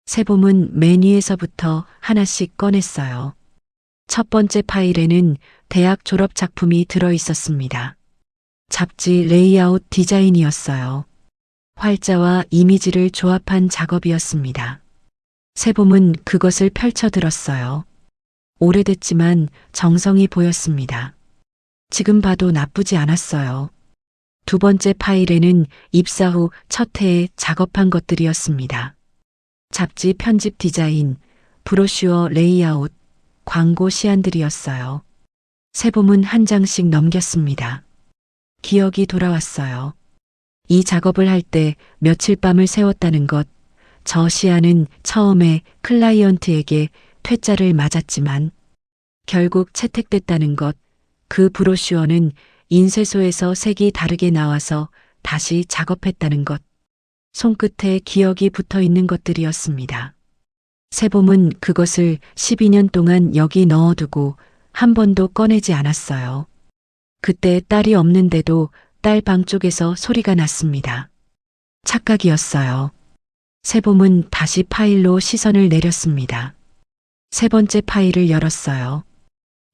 세봄은 맨 위에서부터 하나씩 꺼냈어요. 첫 번째 파일에는 대학 졸업 작품이 들어 있었습니다. 잡지 레이아웃 디자인이었어요. 활자와 이미지를 조합한 작업이었습니다. 세봄은 그것을 펼쳐들었어요. 오래됐지만 정성이 보였습니다. 지금 봐도 나쁘지 않았어요. 두 번째 파일에는 입사 후 첫 해에 작업한 것들이었습니다. 잡지 편집 디자인, 브로슈어 레이아웃, 광고 시안들이었어요. 세봄은 한 장씩 넘겼습니다. 기억이 돌아왔어요. 이 작업을 할 때 며칠 밤을 새웠다는 것, 저 시안은 처음에 클라이언트에게 퇴짜를 맞았지만 결국 채택됐다는 것, 그 브로슈어는 인쇄소에서 색이 다르게 나와서 다시 작업했다는 것, 손끝에 기억이 붙어 있는 것들이었습니다. 세봄은 그것을 12년 동안 여기 넣어두고 한 번도 꺼내지 않았어요. 그때 딸이 없는데도 딸 방 쪽에서 소리가 났습니다. 착각이었어요. 세봄은 다시 파일로 시선을 내렸습니다. 세 번째 파일을 열었어요.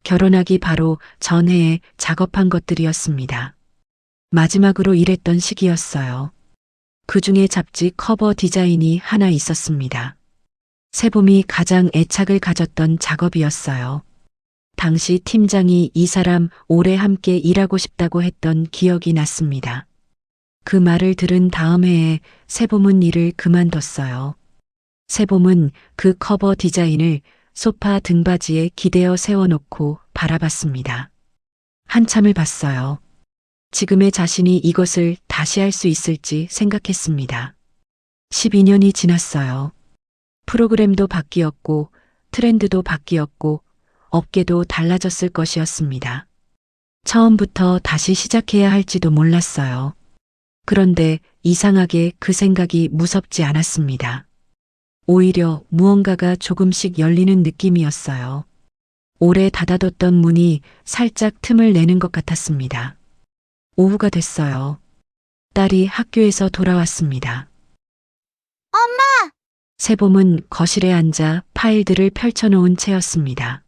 결혼하기 바로 전해에 작업한 것들이었습니다. 마지막으로 일했던 시기였어요. 그 중에 잡지 커버 디자인이 하나 있었습니다. 세봄이 가장 애착을 가졌던 작업이었어요. 당시 팀장이 이 사람 오래 함께 일하고 싶다고 했던 기억이 났습니다. 그 말을 들은 다음 해에 세봄은 일을 그만뒀어요. 세봄은 그 커버 디자인을 소파 등받이에 기대어 세워놓고 바라봤습니다. 한참을 봤어요. 지금의 자신이 이것을 다시 할 수 있을지 생각했습니다. 12년이 지났어요. 프로그램도 바뀌었고 트렌드도 바뀌었고 업계도 달라졌을 것이었습니다. 처음부터 다시 시작해야 할지도 몰랐어요. 그런데 이상하게 그 생각이 무섭지 않았습니다. 오히려 무언가가 조금씩 열리는 느낌이었어요. 오래 닫아뒀던 문이 살짝 틈을 내는 것 같았습니다. 오후가 됐어요. 딸이 학교에서 돌아왔습니다. 엄마! 세봄은 거실에 앉아 파일들을 펼쳐놓은 채였습니다.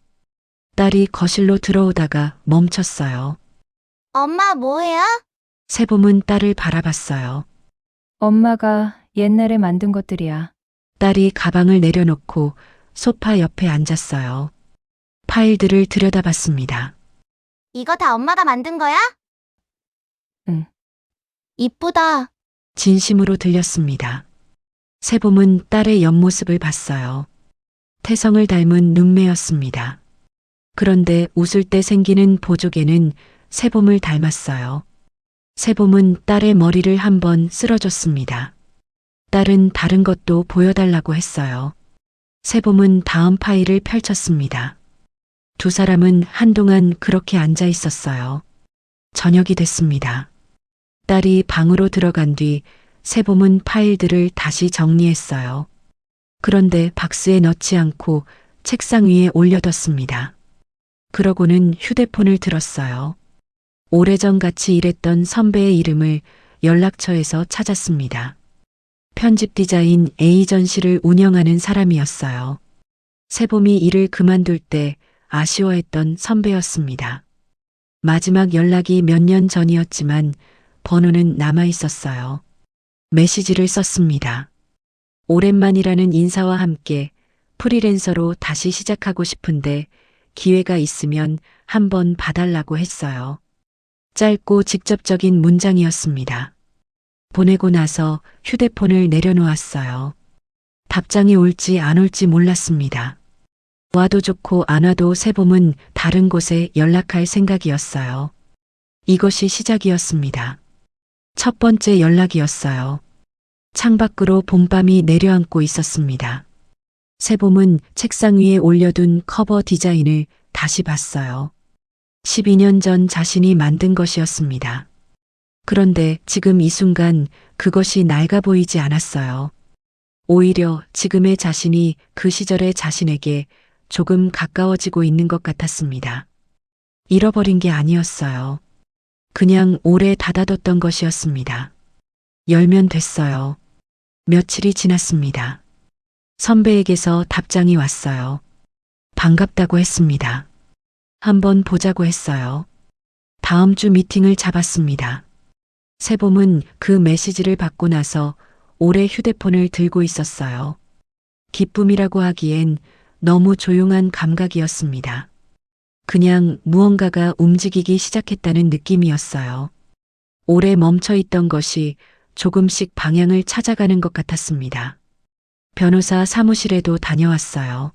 딸이 거실로 들어오다가 멈췄어요. 엄마 뭐해요? 세봄은 딸을 바라봤어요. 엄마가 옛날에 만든 것들이야. 딸이 가방을 내려놓고 소파 옆에 앉았어요. 파일들을 들여다봤습니다. 이거 다 엄마가 만든 거야? 응. 이쁘다. 진심으로 들렸습니다. 세봄은 딸의 옆모습을 봤어요. 태성을 닮은 눈매였습니다. 그런데 웃을 때 생기는 보조개는 세봄을 닮았어요. 세봄은 딸의 머리를 한번 쓸어줬습니다. 딸은 다른 것도 보여달라고 했어요. 세봄은 다음 파일을 펼쳤습니다. 두 사람은 한동안 그렇게 앉아 있었어요. 저녁이 됐습니다. 딸이 방으로 들어간 뒤 세봄은 파일들을 다시 정리했어요. 그런데 박스에 넣지 않고 책상 위에 올려뒀습니다. 그러고는 휴대폰을 들었어요. 오래전 같이 일했던 선배의 이름을 연락처에서 찾았습니다. 편집 디자인 에이전시를 운영하는 사람이었어요. 세봄이 일을 그만둘 때 아쉬워했던 선배였습니다. 마지막 연락이 몇 년 전이었지만 번호는 남아 있었어요. 메시지를 썼습니다. 오랜만이라는 인사와 함께 프리랜서로 다시 시작하고 싶은데 기회가 있으면 한번 봐달라고 했어요. 짧고 직접적인 문장이었습니다. 보내고 나서 휴대폰을 내려놓았어요. 답장이 올지 안 올지 몰랐습니다. 와도 좋고 안 와도 세봄은 다른 곳에 연락할 생각이었어요. 이것이 시작이었습니다. 첫 번째 연락이었어요. 창밖으로 봄밤이 내려앉고 있었습니다. 세봄은 책상 위에 올려둔 커버 디자인을 다시 봤어요. 12년 전 자신이 만든 것이었습니다. 그런데 지금 이 순간 그것이 낡아 보이지 않았어요. 오히려 지금의 자신이 그 시절의 자신에게 조금 가까워지고 있는 것 같았습니다. 잃어버린 게 아니었어요. 그냥 오래 닫아뒀던 것이었습니다. 열면 됐어요. 며칠이 지났습니다. 선배에게서 답장이 왔어요. 반갑다고 했습니다. 한번 보자고 했어요. 다음 주 미팅을 잡았습니다. 세봄은 그 메시지를 받고 나서 오래 휴대폰을 들고 있었어요. 기쁨이라고 하기엔 너무 조용한 감각이었습니다. 그냥 무언가가 움직이기 시작했다는 느낌이었어요. 오래 멈춰 있던 것이 조금씩 방향을 찾아가는 것 같았습니다. 변호사 사무실에도 다녀왔어요.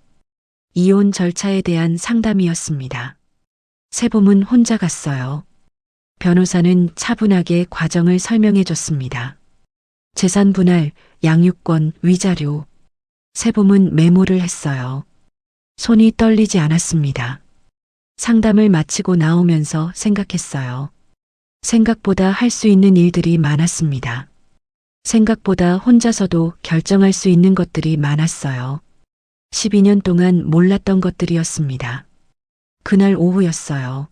이혼 절차에 대한 상담이었습니다. 세봄은 혼자 갔어요. 변호사는 차분하게 과정을 설명해 줬습니다. 재산 분할, 양육권, 위자료. 세봄은 메모를 했어요. 손이 떨리지 않았습니다. 상담을 마치고 나오면서 생각했어요. 생각보다 할 수 있는 일들이 많았습니다. 생각보다 혼자서도 결정할 수 있는 것들이 많았어요. 12년 동안 몰랐던 것들이었습니다. 그날 오후였어요.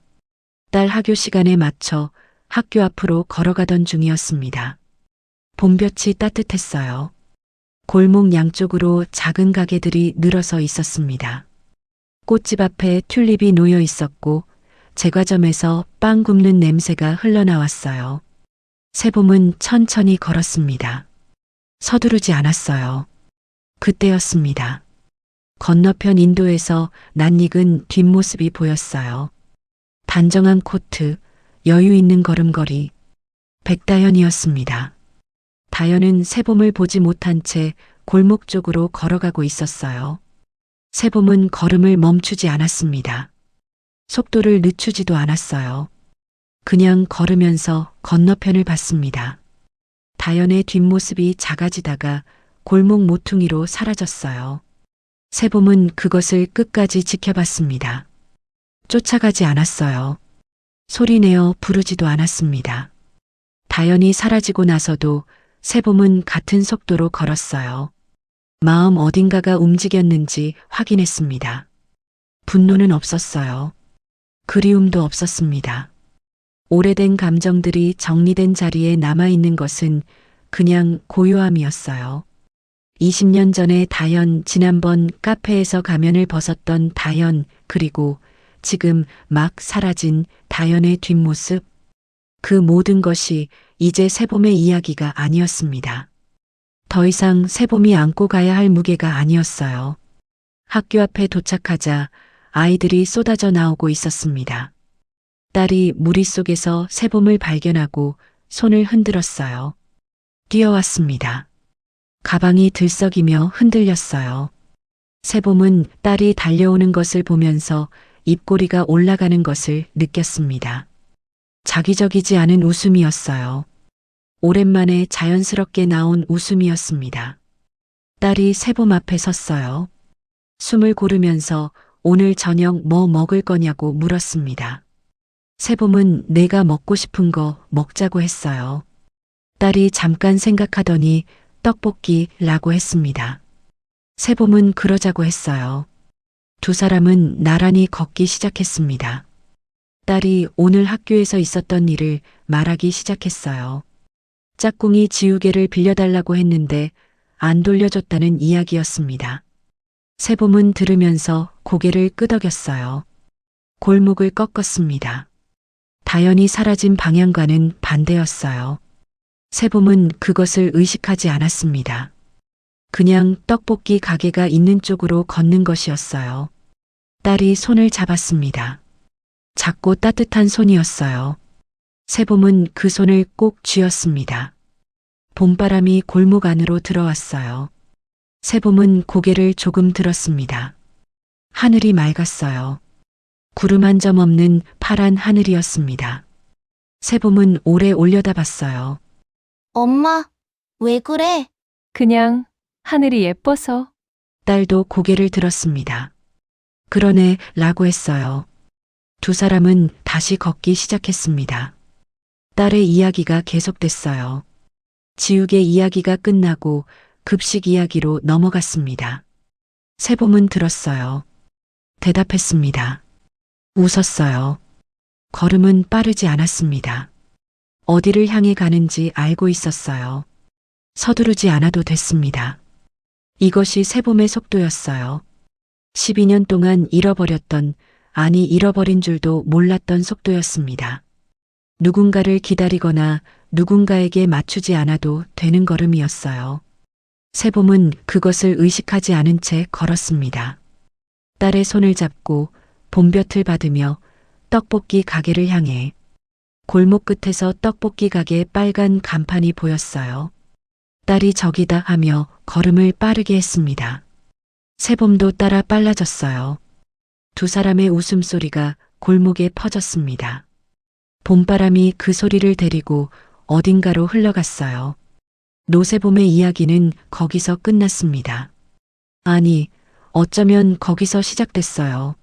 딸 학교 시간에 맞춰 학교 앞으로 걸어가던 중이었습니다. 봄볕이 따뜻했어요. 골목 양쪽으로 작은 가게들이 늘어서 있었습니다. 꽃집 앞에 튤립이 놓여 있었고 제과점에서 빵 굽는 냄새가 흘러나왔어요. 세봄은 천천히 걸었습니다. 서두르지 않았어요. 그때였습니다. 건너편 인도에서 낯익은 뒷모습이 보였어요. 단정한 코트, 여유 있는 걸음걸이. 백다연이었습니다. 다연은 세봄을 보지 못한 채 골목 쪽으로 걸어가고 있었어요. 세봄은 걸음을 멈추지 않았습니다. 속도를 늦추지도 않았어요. 그냥 걸으면서 건너편을 봤습니다. 다연의 뒷모습이 작아지다가 골목 모퉁이로 사라졌어요. 세봄은 그것을 끝까지 지켜봤습니다. 쫓아가지 않았어요. 소리내어 부르지도 않았습니다. 다연이 사라지고 나서도 세봄은 같은 속도로 걸었어요. 마음 어딘가가 움직였는지 확인했습니다. 분노는 없었어요. 그리움도 없었습니다. 오래된 감정들이 정리된 자리에 남아있는 것은 그냥 고요함이었어요. 20년 전의 다연, 지난번 카페에서 가면을 벗었던 다연, 그리고 지금 막 사라진 다연의 뒷모습. 그 모든 것이 이제 세봄의 이야기가 아니었습니다. 더 이상 세봄이 안고 가야 할 무게가 아니었어요. 학교 앞에 도착하자 아이들이 쏟아져 나오고 있었습니다. 딸이 무리 속에서 세봄을 발견하고 손을 흔들었어요. 뛰어왔습니다. 가방이 들썩이며 흔들렸어요. 세봄은 딸이 달려오는 것을 보면서 입꼬리가 올라가는 것을 느꼈습니다. 자기적이지 않은 웃음이었어요. 오랜만에 자연스럽게 나온 웃음이었습니다. 딸이 세봄 앞에 섰어요. 숨을 고르면서 오늘 저녁 뭐 먹을 거냐고 물었습니다. 세봄은 내가 먹고 싶은 거 먹자고 했어요. 딸이 잠깐 생각하더니 떡볶이라고 했습니다. 세봄은 그러자고 했어요. 두 사람은 나란히 걷기 시작했습니다. 딸이 오늘 학교에서 있었던 일을 말하기 시작했어요. 짝꿍이 지우개를 빌려달라고 했는데 안 돌려줬다는 이야기였습니다. 세봄은 들으면서 고개를 끄덕였어요. 골목을 꺾었습니다. 다연이 사라진 방향과는 반대였어요. 세봄은 그것을 의식하지 않았습니다. 그냥 떡볶이 가게가 있는 쪽으로 걷는 것이었어요. 딸이 손을 잡았습니다. 작고 따뜻한 손이었어요. 세봄은 그 손을 꼭 쥐었습니다. 봄바람이 골목 안으로 들어왔어요. 세봄은 고개를 조금 들었습니다. 하늘이 맑았어요. 구름 한 점 없는 파란 하늘이었습니다. 세봄은 오래 올려다봤어요. 엄마, 왜 그래? 그냥 하늘이 예뻐서. 딸도 고개를 들었습니다. 그러네 라고 했어요. 두 사람은 다시 걷기 시작했습니다. 딸의 이야기가 계속됐어요. 지우개 이야기가 끝나고 급식 이야기로 넘어갔습니다. 세봄은 들었어요. 대답했습니다. 웃었어요. 걸음은 빠르지 않았습니다. 어디를 향해 가는지 알고 있었어요. 서두르지 않아도 됐습니다. 이것이 세봄의 속도였어요. 12년 동안 잃어버렸던, 아니 잃어버린 줄도 몰랐던 속도였습니다. 누군가를 기다리거나 누군가에게 맞추지 않아도 되는 걸음이었어요. 세봄은 그것을 의식하지 않은 채 걸었습니다. 딸의 손을 잡고 봄볕을 받으며 떡볶이 가게를 향해 골목 끝에서 떡볶이 가게 빨간 간판이 보였어요. 딸이 저기다 하며 걸음을 빠르게 했습니다. 세봄도 따라 빨라졌어요. 두 사람의 웃음소리가 골목에 퍼졌습니다. 봄바람이 그 소리를 데리고 어딘가로 흘러갔어요. 노세봄의 이야기는 거기서 끝났습니다. 아니, 어쩌면 거기서 시작됐어요.